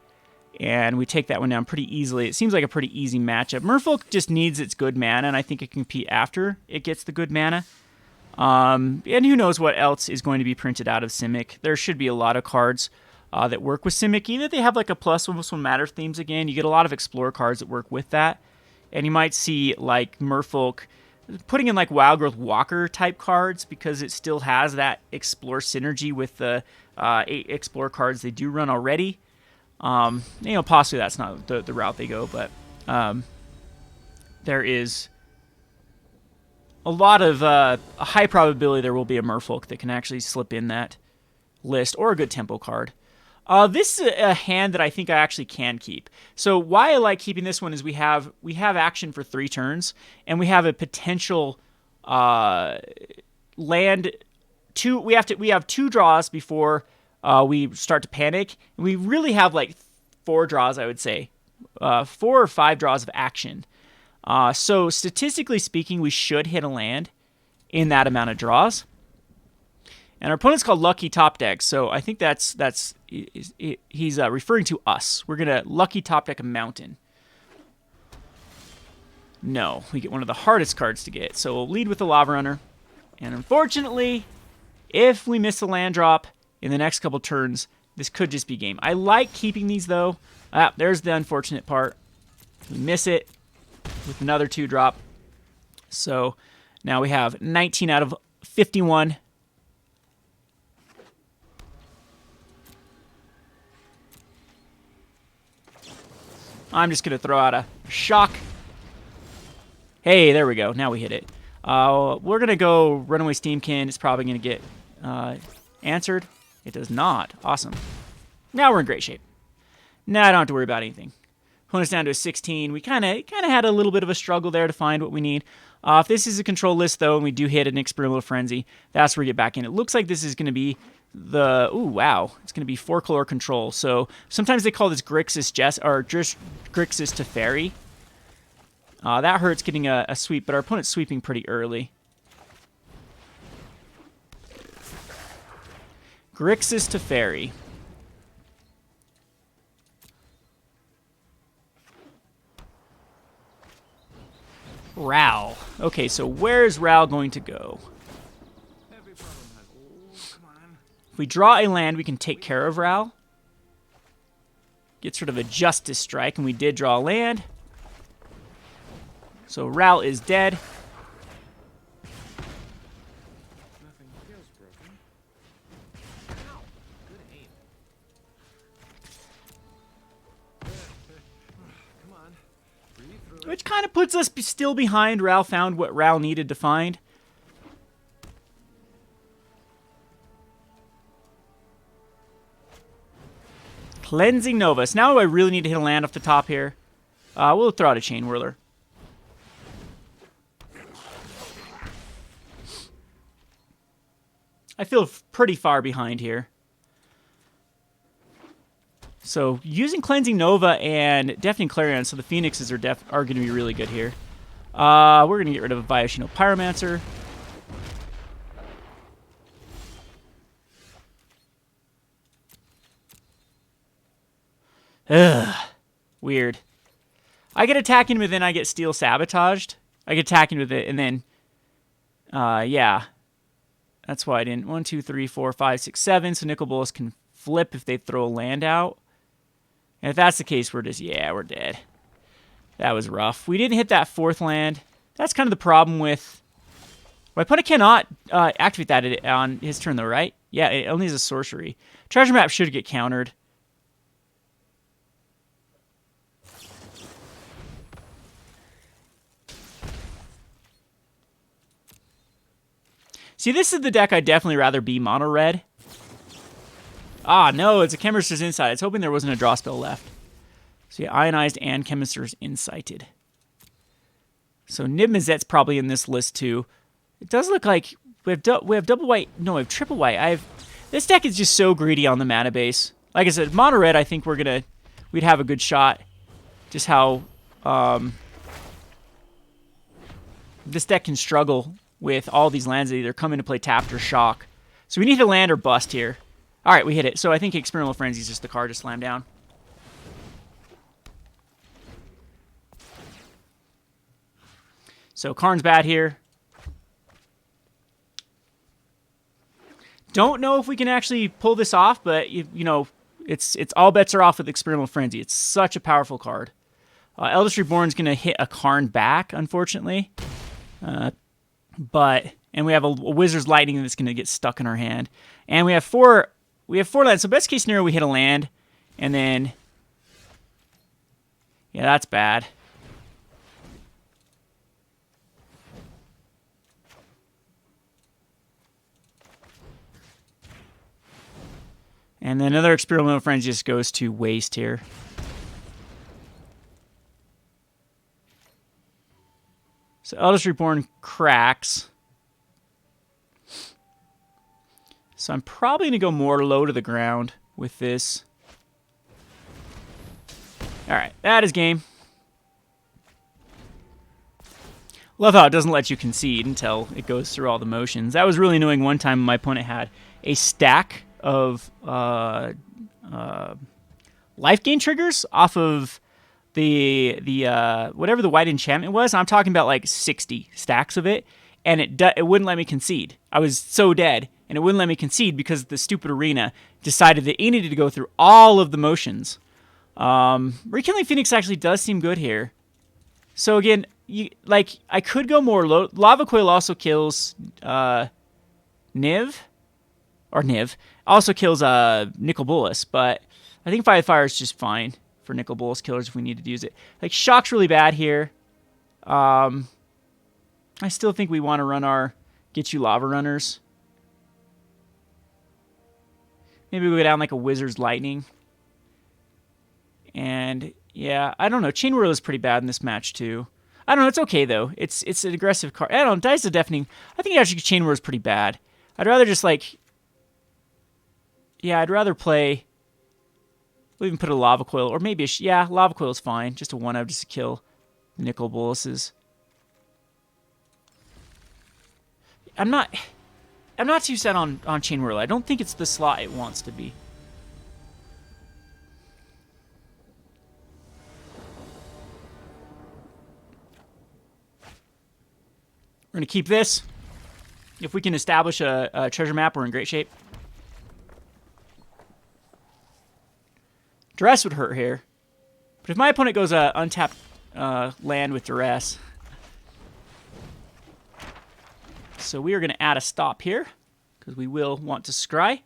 and we take that one down pretty easily. It seems like a pretty easy matchup. Merfolk just needs its good mana, and I think it can compete after it gets the good mana. And who knows what else is going to be printed out of Simic. There should be a lot of cards that work with Simic. Either they have like a +1/+1 matter themes again. You get a lot of Explorer cards that work with that. And you might see like Merfolk putting in like Wild Growth Walker type cards because it still has that Explore synergy with the 8 Explorer cards they do run already. Possibly that's not the route they go, but there is a lot of a high probability there will be a Merfolk that can actually slip in that list, or a good tempo card. This is a hand that I think I actually can keep. So why I like keeping this one is we have action for 3 turns, and we have a potential land 2. We have 2 draws before we start to panic. And we really have like 4 draws, I would say, 4 or 5 draws of action. So statistically speaking, we should hit a land in that amount of draws. And our opponent's called Lucky Top Deck, so I think he's referring to us. We're gonna Lucky Top Deck a Mountain. No, we get one of the hardest cards to get. So we'll lead with the Lavarunner, and unfortunately, if we miss a land drop in the next couple turns, this could just be game. I like keeping these though. There's the unfortunate part. We miss it with another 2 drop. So now we have 19 out of 51. I'm just going to throw out a shock. Hey, there we go. Now we hit it. We're going to go Runaway Steam-Kin. It's probably going to get answered. It does not. Awesome. Now we're in great shape. Now I don't have to worry about anything. Opponent's down to a 16. We kind of had a little bit of a struggle there to find what we need. If this is a control list, though, and we do hit an Experimental Frenzy, that's where we get back in. It looks like this is going to be ooh, wow. It's going to be 4-color control. So sometimes they call this Grixis Grixis Teferi. That hurts getting a sweep, but our opponent's sweeping pretty early. Grixis Teferi. Ral. Okay, so where's Ral going to go? If we draw a land, we can take care of Ral. Get sort of a Justice Strike, and we did draw a land. So Ral is dead. Which kind of puts us still behind. Ral found what Ral needed to find. Cleansing Novus. Now I really need to hit a land off the top here. We'll throw out a Chainwhirler. I feel pretty far behind here. So using Cleansing Nova and Deafening Clarion, so the Phoenixes are going to be really good here. We're going to get rid of a Viashino Pyromancer. Ugh. Weird. I get attacking with it, and I get Steel Sabotaged. I get attacking with it, and then... yeah. That's why I didn't. 1, 2, 3, 4, 5, 6, 7. So Nicol Bolas can flip if they throw a land out. And if that's the case, we're just... Yeah, we're dead. That was rough. We didn't hit that 4th land. That's kind of the problem with... My opponent cannot activate that on his turn, though, right? Yeah, it only is a sorcery. Treasure Map should get countered. See, this is the deck I'd definitely rather be mono red. Ah, no, it's a Chemister's Insight. I was hoping there wasn't a draw spell left. So yeah, Ionized and Chemister's Insighted. So Niv-Mizzet's probably in this list too. It does look like we have double white. No, we have triple white. This deck is just so greedy on the mana base. Like I said, mono red, I think we'd have a good shot. Just how this deck can struggle with all these lands that either come into play tapped or shock. So we need to land or bust here. All right, we hit it. So I think Experimental Frenzy is just the card to slam down. So Karn's bad here. Don't know if we can actually pull this off, but you know, it's all bets are off with Experimental Frenzy. It's such a powerful card. Eldest Reborn's going to hit a Karn back, unfortunately. And we have a Wizard's Lightning that's going to get stuck in our hand. And we have four lands. So best case scenario, we hit a land. And then... Yeah, that's bad. And then another Experimental Frenzy just goes to waste here. So Eldest Reborn cracks. So I'm probably going to go more low to the ground with this. All right, that is game. Love how it doesn't let you concede until it goes through all the motions. That was really annoying. One time my opponent had a stack of life gain triggers off of the whatever the white enchantment was. I'm talking about like 60 stacks of it, and it wouldn't let me concede. I was so dead, and it wouldn't let me concede because the stupid arena decided that it needed to go through all of the motions. Rekindling Phoenix actually does seem good here. So again, I could go more low. Lava Coil also kills Niv. Also kills Nicol Bolas, but I think Fire is just fine for Nicol Bolas killers if we needed to use it. Like, Shock's really bad here. I still think we want to run our Ghitu Lavarunners. Maybe we go down like a Wizard's Lightning. And, yeah, I don't know. Chainwhirler is pretty bad in this match, too. I don't know. It's okay, though. It's an aggressive card. I don't know. Dies the Deafening. I think actually Chainwhirler is pretty bad. I'd rather just, like... Yeah, I'd rather play... We'll even put a Lava Coil. Or maybe yeah, Lava Coil is fine. Just a 1-up just to kill the Nicol Bolas's. I'm not too set on Chainwhirler. I don't think it's the slot it wants to be. We're going to keep this. If we can establish a treasure map, we're in great shape. Duress would hurt here. But if my opponent goes untapped land with Duress. So we are going to add a stop here, because we will want to scry.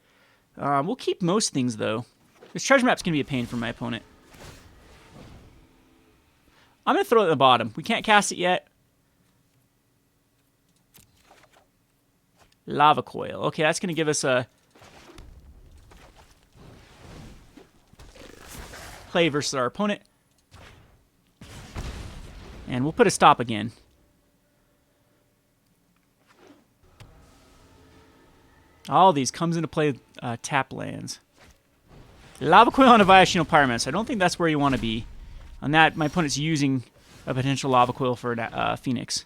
We'll keep most things, though. This treasure map's going to be a pain for my opponent. I'm going to throw it at the bottom. We can't cast it yet. Lava Coil. Okay, that's going to give us a play versus our opponent. And we'll put a stop again. All these comes into play tap lands. Lava Coil on a Viashino Pyromancer. I don't think that's where you want to be. On that, my opponent's using a potential Lava Coil for Phoenix.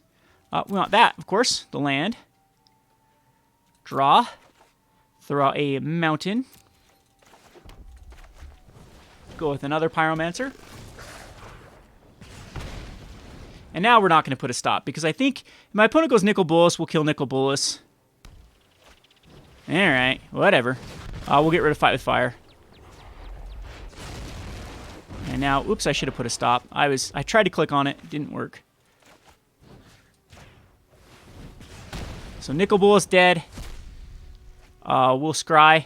We want that, of course. The land. Draw. Throw out a mountain. Go with another Pyromancer. And now we're not going to put a stop, because I think if my opponent goes Nicol Bolas, we'll kill Nicol Bolas. Alright, whatever. We'll get rid of Fight with Fire. And now, oops, I should have put a stop. I tried to click on it, it didn't work. So Nicol Bolas dead. We'll scry.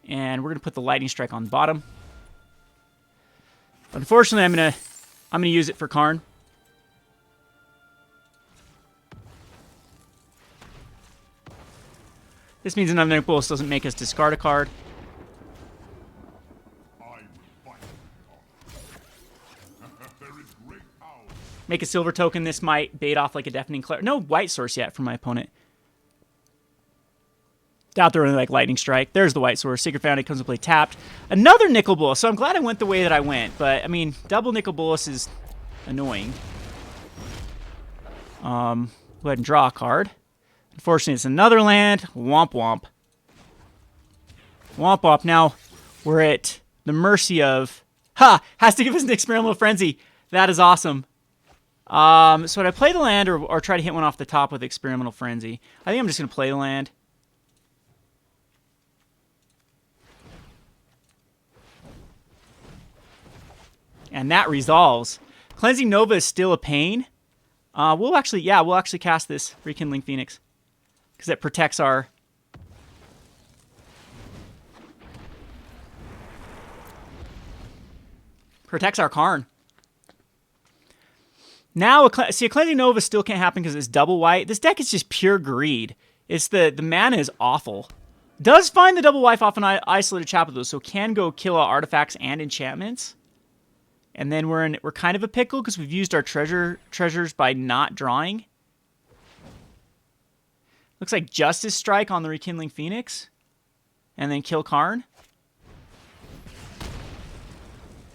And we're gonna put the Lightning Strike on the bottom. Unfortunately, I'm gonna use it for Karn. This means another Nicol Bolas doesn't make us discard a card. Make a silver token. This might bait off like a Deafening Clarion. No white source yet from my opponent. Doubt they're only like Lightning Strike. There's the white source. Sacred Fountain comes to play tapped. Another Nicol Bolas. So I'm glad I went the way that I went. But, I mean, double Nicol Bolas is annoying. Go ahead and draw a card. Unfortunately, it's another land. Womp womp. Womp womp. Now, we're at the mercy of... Ha! Has to give us an Experimental Frenzy. That is awesome. So would I play the land or try to hit one off the top with Experimental Frenzy? I think I'm just going to play the land. And that resolves. Cleansing Nova is still a pain. We'll actually cast this Rekindling Phoenix. Because it protects our... Karn. Now, a Cleansing Nova still can't happen because it's double white. This deck is just pure greed. It's the mana is awful. Does find the double wife off an isolated chapel though, so can go kill artifacts and enchantments. And then we're kind of a pickle because we've used our treasures by not drawing. Looks like Justice Strike on the Rekindling Phoenix, and then kill Karn.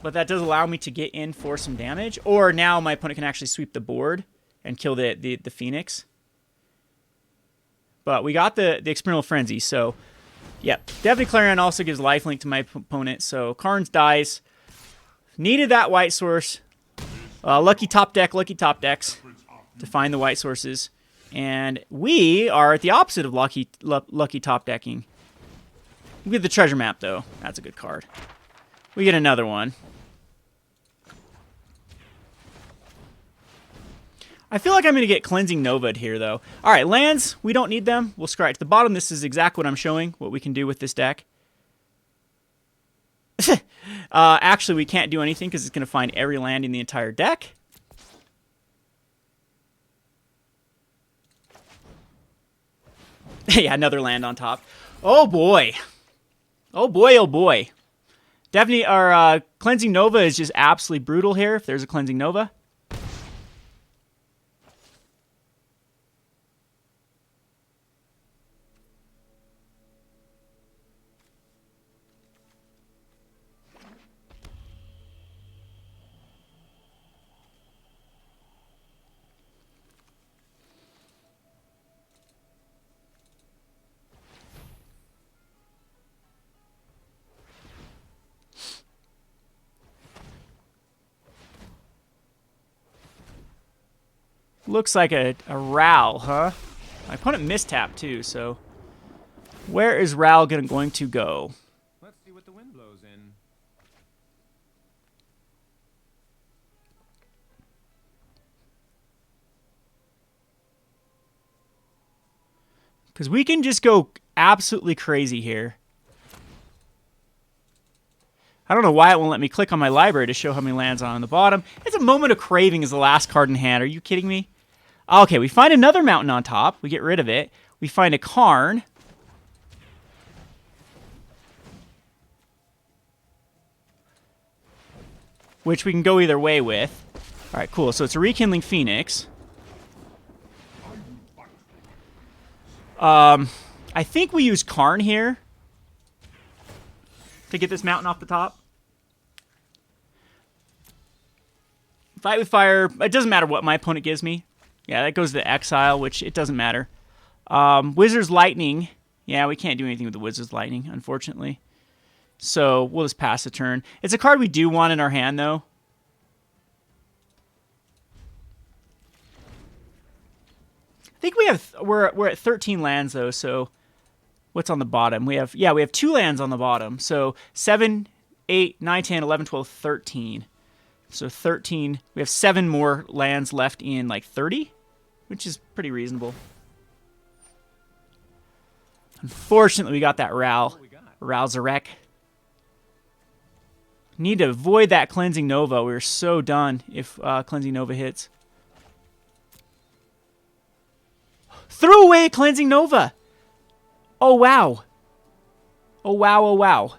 But that does allow me to get in for some damage. Or now my opponent can actually sweep the board and kill the Phoenix. But we got the Experimental Frenzy, so... Yep. Definitely Clarion also gives lifelink to my opponent, so Karn's dies. Needed that white source. Lucky top decks to find the white sources. And we are at the opposite of lucky top decking. We get the treasure map, though. That's a good card. We get another one. I feel like I'm going to get Cleansing Nova'd here, though. All right, lands, we don't need them. We'll scry at the bottom. This is exactly what I'm showing, what we can do with this deck. Actually, we can't do anything because it's going to find every land in the entire deck. Yeah, another land on top. Oh, boy. Oh, boy, oh, boy. Definitely, our Cleansing Nova is just absolutely brutal here, if there's a Cleansing Nova. Looks like a Ral, huh? My opponent mistapped too, so where is Ral going to go? Let's see what the wind blows in. Because we can just go absolutely crazy here. I don't know why it won't let me click on my library to show how many lands on the bottom. It's a Moment of Craving is the last card in hand. Are you kidding me? Okay, we find another mountain on top. We get rid of it. We find a Karn. Which we can go either way with. All right, cool. So it's a Rekindling Phoenix. I think we use Karn here to get this mountain off the top. Fight with fire. It doesn't matter what my opponent gives me. Yeah, that goes to exile, which it doesn't matter. Wizard's Lightning. Yeah, we can't do anything with the Wizard's Lightning, unfortunately. So we'll just pass the turn. It's a card we do want in our hand, though. I think we're at 13 lands though. So what's on the bottom? We have 2 lands on the bottom. So 7, 8, 9, 10, 11, 12, 13. So 13. We have 7 more lands left in like 30, which is pretty reasonable. Unfortunately, we got that Ralzarek. Need to avoid that Cleansing Nova. We're so done if Cleansing Nova hits. Threw away a Cleansing Nova. Oh, wow. Oh, wow, oh, wow.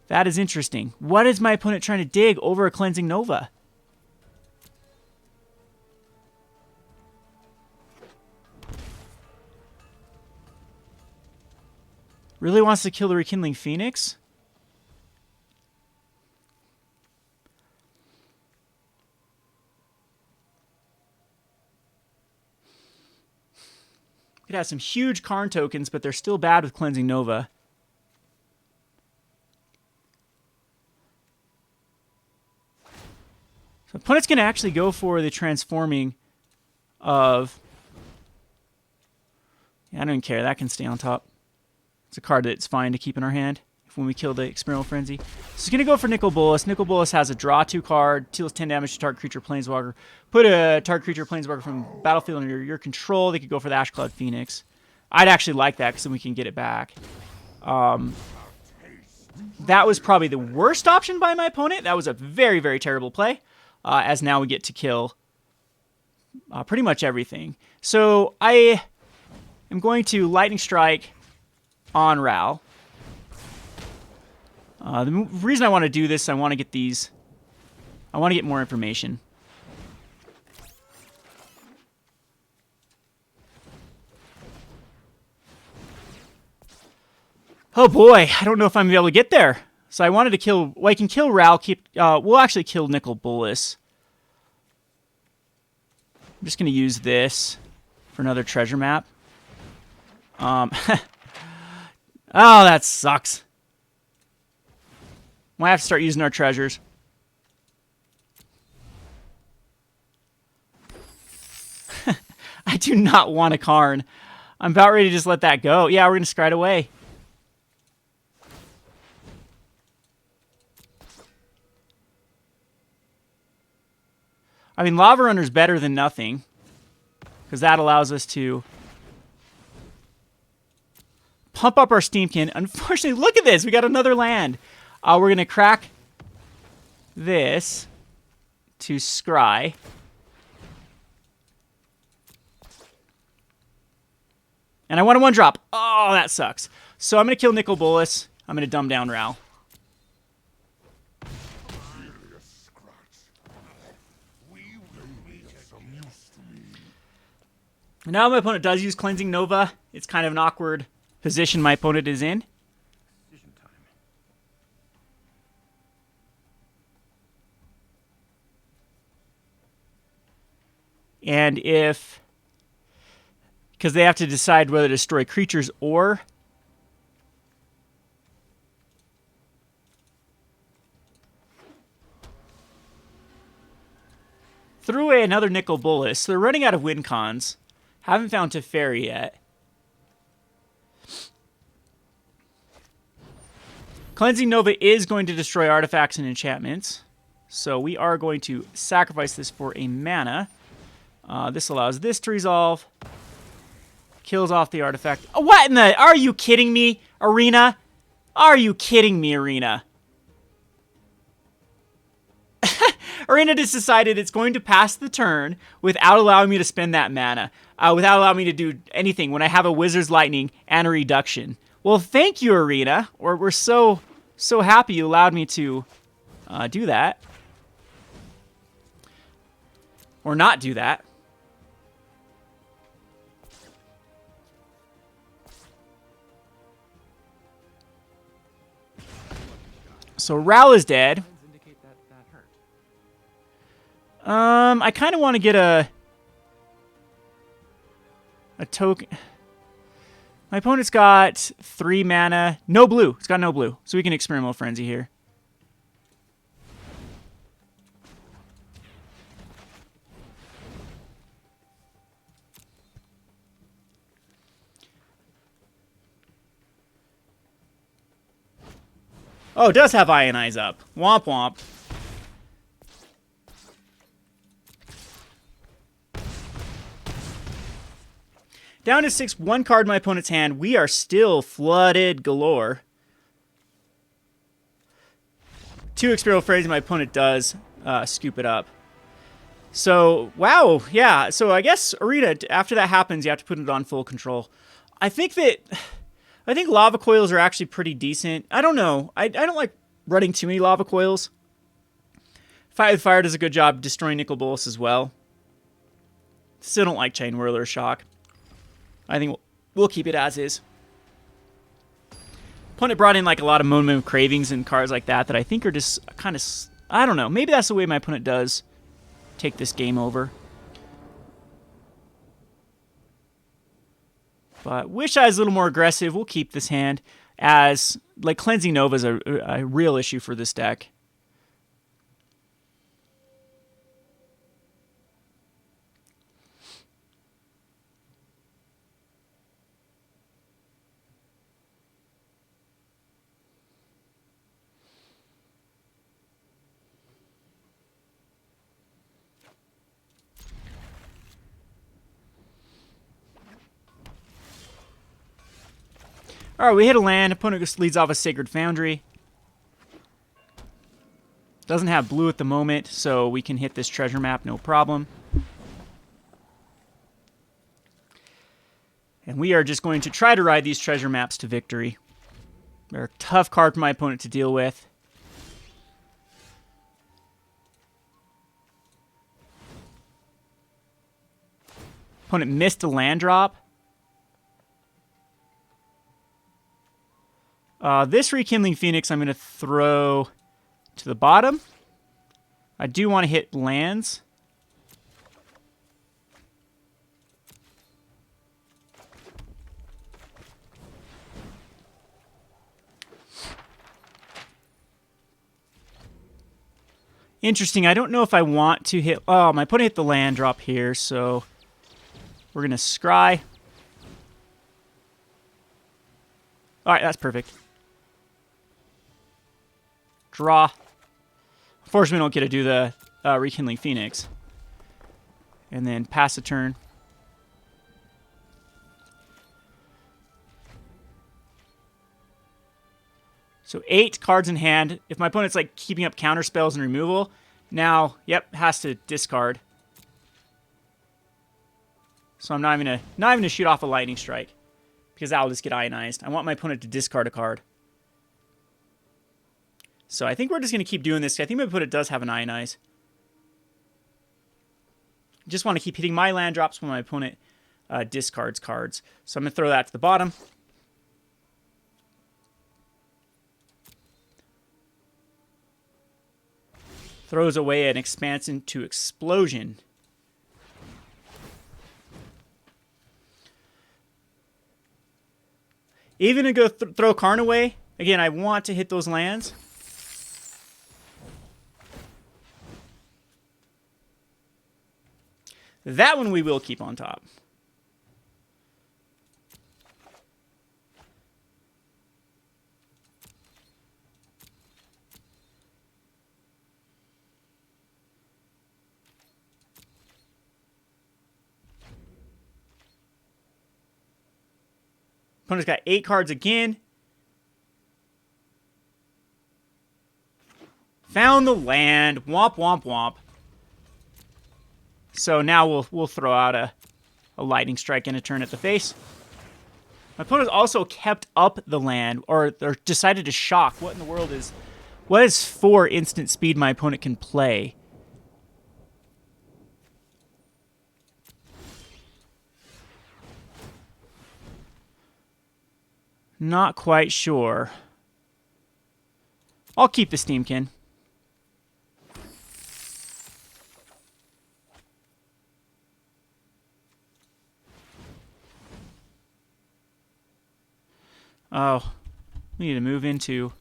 That is interesting. What is my opponent trying to dig over a Cleansing Nova? Really wants to kill the Rekindling Phoenix? Could have some huge Karn tokens, but they're still bad with Cleansing Nova. So opponent's going to actually go for the transforming of... Yeah, I don't even care. That can stay on top. It's a card that's fine to keep in our hand when we kill the Experimental Frenzy. So he's going to go for Nicol Bolas. Nicol Bolas has a draw 2 card, deals 10 damage to target creature Planeswalker. Put a target creature Planeswalker from battlefield under your control. They could go for the Ashcloud Phoenix. I'd actually like that because then we can get it back. That was probably the worst option by my opponent. That was a very, very terrible play, as now we get to kill pretty much everything. So I am going to Lightning Strike on Ral. The reason I want to do this, I want to get these... I want to get more information. Oh boy, I don't know if I'm going to be able to get there. So I wanted to kill... Well, I can kill Ral. We'll actually kill Nicol Bolas. I'm just going to use this for another treasure map. Oh, that sucks. Might have to start using our treasures. I do not want a Karn. I'm about ready to just let that go. Yeah, we're going to scry it away. I mean, Lavarunner's better than nothing, because that allows us to pump up our Steam-Kin. Unfortunately, look at this. We got another land. We're going to crack this to scry. And I want a 1-drop. Oh, that sucks. So I'm going to kill Nicol Bolas. I'm going to dumb down Ral. Now my opponent does use Cleansing Nova. It's kind of an awkward position my opponent is in. Decision time. And if... Because they have to decide whether to destroy creatures or... Threw away another Nicol Bolas. So they're running out of win cons. Haven't found Teferi yet. Cleansing Nova is going to destroy artifacts and enchantments. So we are going to sacrifice this for a mana. This allows this to resolve. Kills off the artifact. Oh, what in the... Are you kidding me, Arena? Are you kidding me, Arena? Arena just decided it's going to pass the turn without allowing me to spend that mana. Without allowing me to do anything when I have a Wizard's Lightning and a reduction. Well, thank you, Arena. We're so happy you allowed me to do that. Or not do that. So Ral is dead. Indicate that hurt. I kind of want to get a token. My opponent's got 3 mana. No blue. It's got no blue. So we can Experimental Frenzy here. Oh, it does have Ionize up. Womp womp. Down to 6, 1 card in my opponent's hand. We are still flooded galore. 2 Experimental Frenzy, my opponent does scoop it up. So, wow, yeah. So I guess Arena, after that happens, you have to put it on full control. I think Lava Coils are actually pretty decent. I don't know. I don't like running too many Lava Coils. Fight with Fire does a good job destroying Nicol Bolas as well. Still don't like Chainwhirler or Shock. I think we'll keep it as is. Opponent brought in like a lot of Moment of Cravings and cards like that I think are just kind of... I don't know. Maybe that's the way my opponent does take this game over. But wish I was a little more aggressive. We'll keep this hand as, like, Cleansing Nova is a real issue for this deck. Alright, we hit a land. Opponent just leads off a Sacred Foundry. Doesn't have blue at the moment, so we can hit this treasure map, no problem. And we are just going to try to ride these treasure maps to victory. They're a tough card for my opponent to deal with. Opponent missed a land drop. This Rekindling Phoenix I'm going to throw to the bottom. I do want to hit lands. Interesting. I don't know if I want to hit... Oh, my opponent hit the land drop here, so we're going to scry. All right, that's perfect. Draw. Unfortunately, we don't get to do the Rekindling Phoenix. And then pass a turn. So 8 cards in hand. If my opponent's like keeping up counter spells and removal, now, yep, has to discard. So I'm not even gonna shoot off a Lightning Strike because that'll just get ionized. I want my opponent to discard a card. So I think we're just gonna keep doing this. I think my opponent does have an ionize. Just want to keep hitting my land drops when my opponent discards cards. So I'm gonna throw that to the bottom. Throws away an expansion to Explosion. Even to go throw Karn away. Again, I want to hit those lands. That one we will keep on top. Opponent's got 8 cards again. Found the land. Womp, womp, womp. So now we'll throw out a Lightning Strike and a turn at the face. My opponent also kept up the land, or decided to shock. What in the world is... What is 4 instant speed my opponent can play? Not quite sure. I'll keep the Steam-Kin. Oh, we need to move into...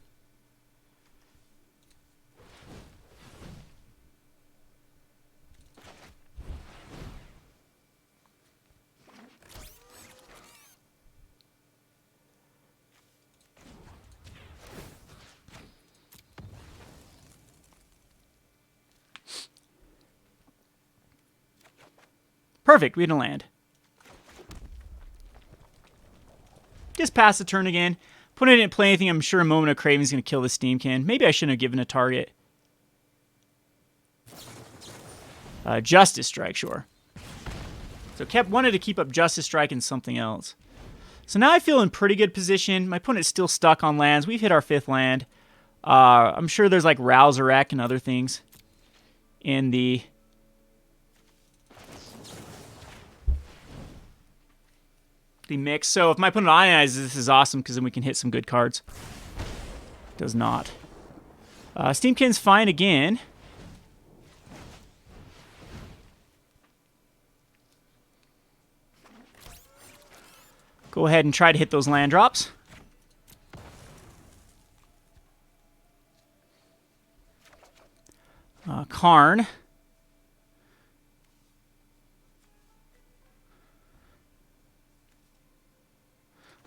Perfect, we didn't land. Just pass the turn again. Put it in play anything. I'm sure a Moment of Craving is going to kill the Steam-Kin. Maybe I shouldn't have given a target. Justice Strike, sure. So wanted to keep up Justice Strike and something else. So now I feel in pretty good position. My opponent's still stuck on lands. We've hit our 5th land. I'm sure there's like Rowzerek and other things in the... mix. So if my opponent ionizes, this is awesome because then we can hit some good cards. Does not. Steam-Kin's fine again. Go ahead and try to hit those land drops. Karn.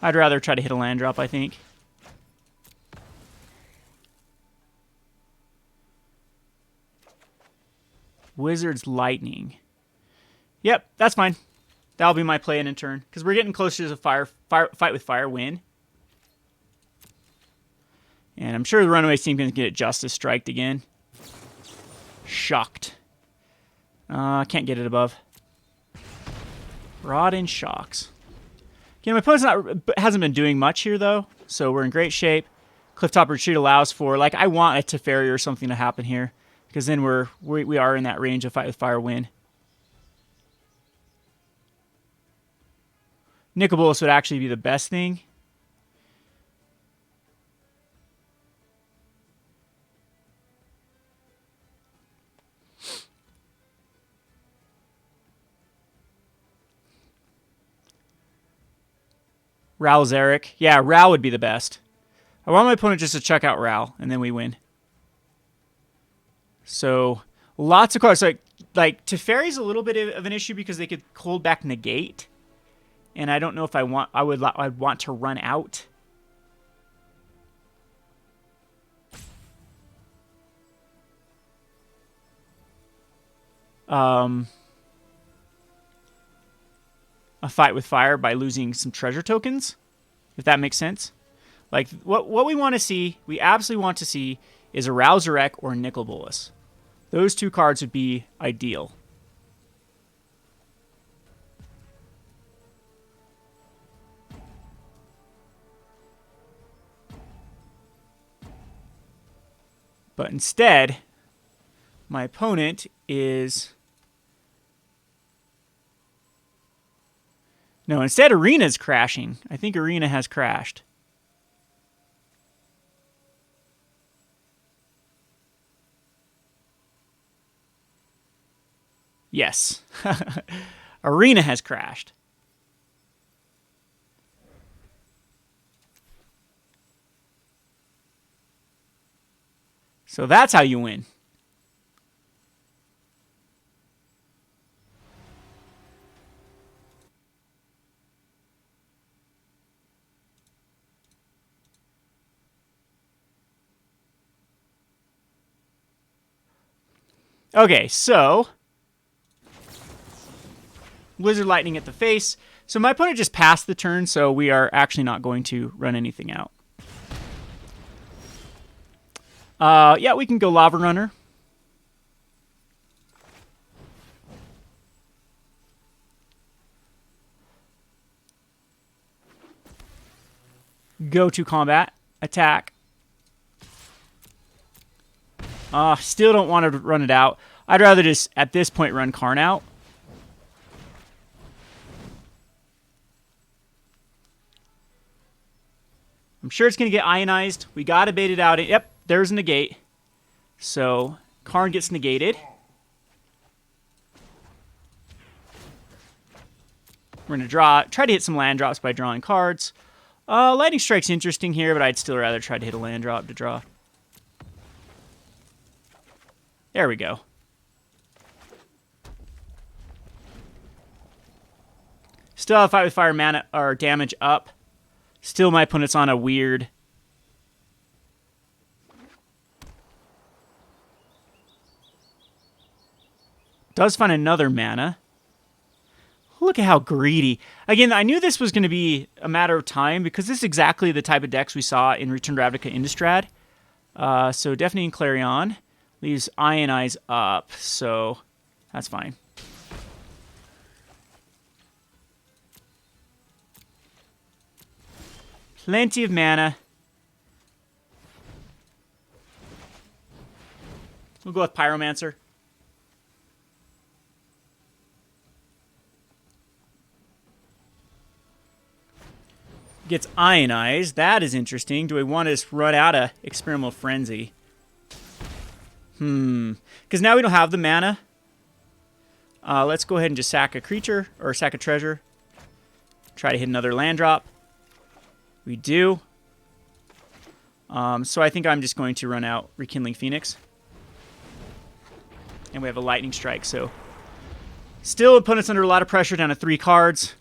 I'd rather try to hit a land drop, I think. Wizard's Lightning. Yep, that's fine. That'll be my play in turn. Because we're getting closer to a fight with fire win. And I'm sure the Runaway Steam-Kin can get Justice Striked again. Shocked. Can't get it above. Rod and Shocks. You know, my opponent's hasn't been doing much here, though, so we're in great shape. Clifftop Retreat allows for, like, I want a Teferi or something to happen here, because then we are in that range of fight with fire win. Nicol Bolas would actually be the best thing. Rowzerek. Yeah, Ral would be the best. I want my opponent just to check out Ral, and then we win. So, lots of cards. Like Teferi's a little bit of an issue because they could hold back Negate. And I don't know if I'd want to run out. A fight with fire by losing some treasure tokens, if that makes sense. Like, what we want to see, we absolutely want to see, is a Rowzerek or a Nicol Bolas. Those two cards would be ideal. But instead, my opponent is... No, instead Arena's crashing. I think Arena has crashed. Yes. Arena has crashed. So that's how you win. Okay, so Wizard Lightning at the face. So my opponent just passed the turn, so we are actually not going to run anything out. Yeah, we can go Lavarunner. Go to combat. Attack. Still don't want to run it out. I'd rather just, at this point, run Karn out. I'm sure it's going to get ionized. We got to bait it out. Yep, there's a negate. So Karn gets negated. We're going to try to hit some land drops by drawing cards. Lightning Strike's interesting here, but I'd still rather try to hit a land drop to draw. There we go. Still have Fight with Fire mana or damage up. Still my opponent's on a weird... Does find another mana. Look at how greedy. Again, I knew this was going to be a matter of time because this is exactly the type of decks we saw in Return to Ravnica Innistrad. So definitely in Clarion. Leaves Ionize up, so that's fine. Plenty of mana. We'll go with Pyromancer. Gets Ionized. That is interesting. Do I want to just run out of Experimental Frenzy? Because now we don't have the mana. Let's go ahead and just sack a creature, or sack a treasure. Try to hit another land drop. We do. So I think I'm just going to run out Rekindling Phoenix. And we have a Lightning Strike, so... Still, opponent's under a lot of pressure down to 3 cards.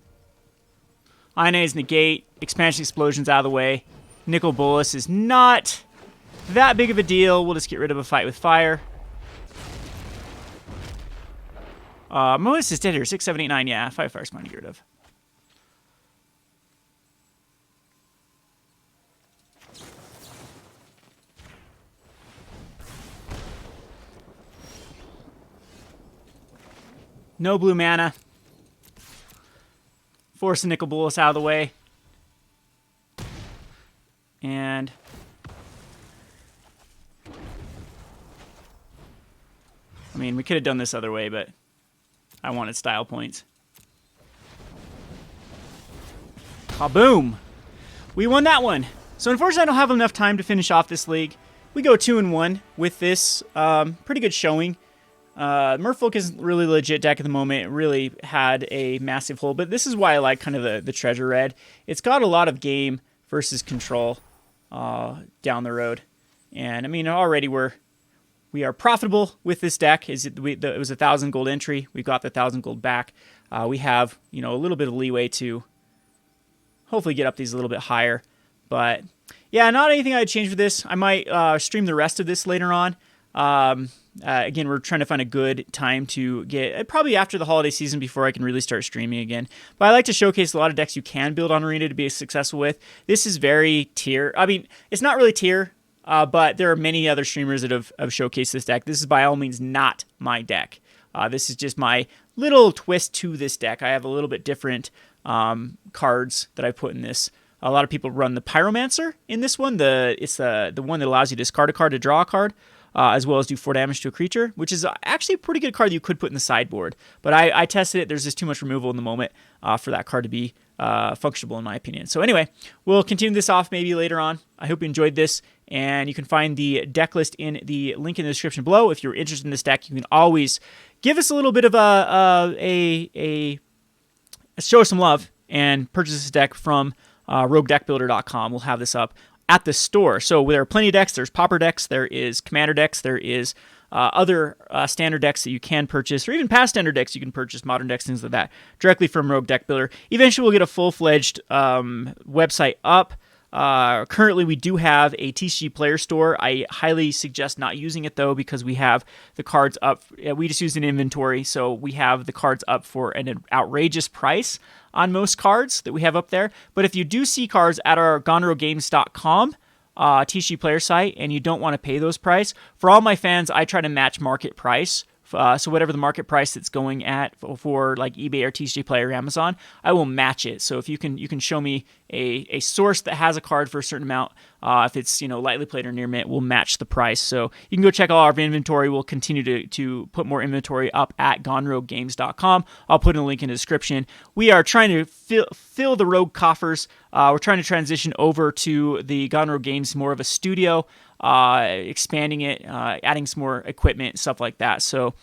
Ionize, negate, Expansion Explosion's out of the way. Nicol Bolas is not that big of a deal. We'll just get rid of a Fight with Fire. Molis is dead here. 6, 7, 8, 9. Yeah, Fight with Fire's fine to get rid of. No blue mana. Force the Nicol Bolas out of the way. And I mean, we could have done this other way, but I wanted style points. Kaboom! We won that one. So unfortunately, I don't have enough time to finish off this league. We go 2-1 with this. Pretty good showing. Merfolk is really legit deck at the moment. It really had a massive hole, but this is why I like kind of the Treaure Red. It's got a lot of game versus control down the road. And I mean, already we are profitable with this deck. It was 1,000 gold entry. We got the 1,000 gold back. We have, you know, a little bit of leeway to hopefully get up these a little bit higher. But yeah, not anything I'd change for this. I might stream the rest of this later on. Again, we're trying to find a good time to get, probably after the holiday season before I can really start streaming again. But I like to showcase a lot of decks you can build on Arena to be successful with. This is very tier. I mean, it's not really tier, but there are many other streamers that have showcased this deck. This is by all means not my deck. This is just my little twist to this deck. I have a little bit different cards that I put in this. A lot of people run the Pyromancer in this one. It's the one that allows you to discard a card to draw a card. As well as do 4 damage to a creature, which is actually a pretty good card that you could put in the sideboard. But I tested it. There's just too much removal in the moment for that card to be functionable, in my opinion. So anyway, we'll continue this off maybe later on. I hope you enjoyed this, and you can find the deck list in the link in the description below. If you're interested in this deck, you can always give us a little bit of show us some love and purchase this deck from roguedeckbuilder.com. We'll have this up at the store. So there are plenty of decks. There's Pauper decks, there is Commander decks, there is other standard decks that you can purchase, or even past standard decks you can purchase, modern decks, things like that, directly from Rogue Deck Builder. Eventually we'll get a full-fledged website up. Currently we do have a TCG player store. I highly suggest not using it though, because we have the cards up. We just used an inventory, so we have the cards up for an outrageous price on most cards that we have up there. But if you do see cards at our GoneRogueGames.com TCG player site and you don't want to pay those price, for all my fans, I try to match market price. So whatever the market price that's going at for like eBay or TCG Player or Amazon, I will match it. So if you can show me a source that has a card for a certain amount, if it's, you know, lightly played or near mint, we'll match the price. So you can go check all our inventory. We'll continue to put more inventory up at GoneRogueGames.com. I'll put in a link in the description. We are trying to fill the Rogue coffers. We're trying to transition over to the Gone Rogue Games more of a studio. expanding it, adding some more equipment, stuff like that. So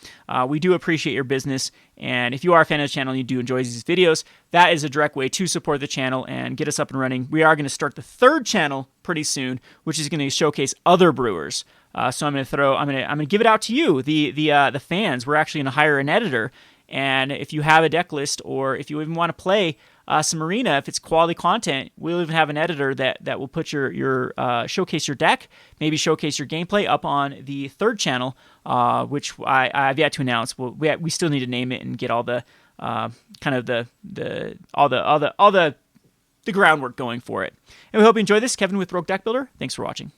we do appreciate your business. And if you are a fan of the channel and you do enjoy these videos, that is a direct way to support the channel and get us up and running. We are going to start the third channel pretty soon, which is going to showcase other brewers. So I'm going to give it out to you, the fans. We're actually going to hire an editor, and if you have a deck list, or if you even want to play some Arena, if it's quality content, we'll even have an editor that will put your showcase your deck, maybe showcase your gameplay up on the third channel, which I've yet to announce. We still need to name it and get all the kind of the groundwork going for it. And we hope you enjoy this. Kevin with Rogue Deck Builder. Thanks for watching.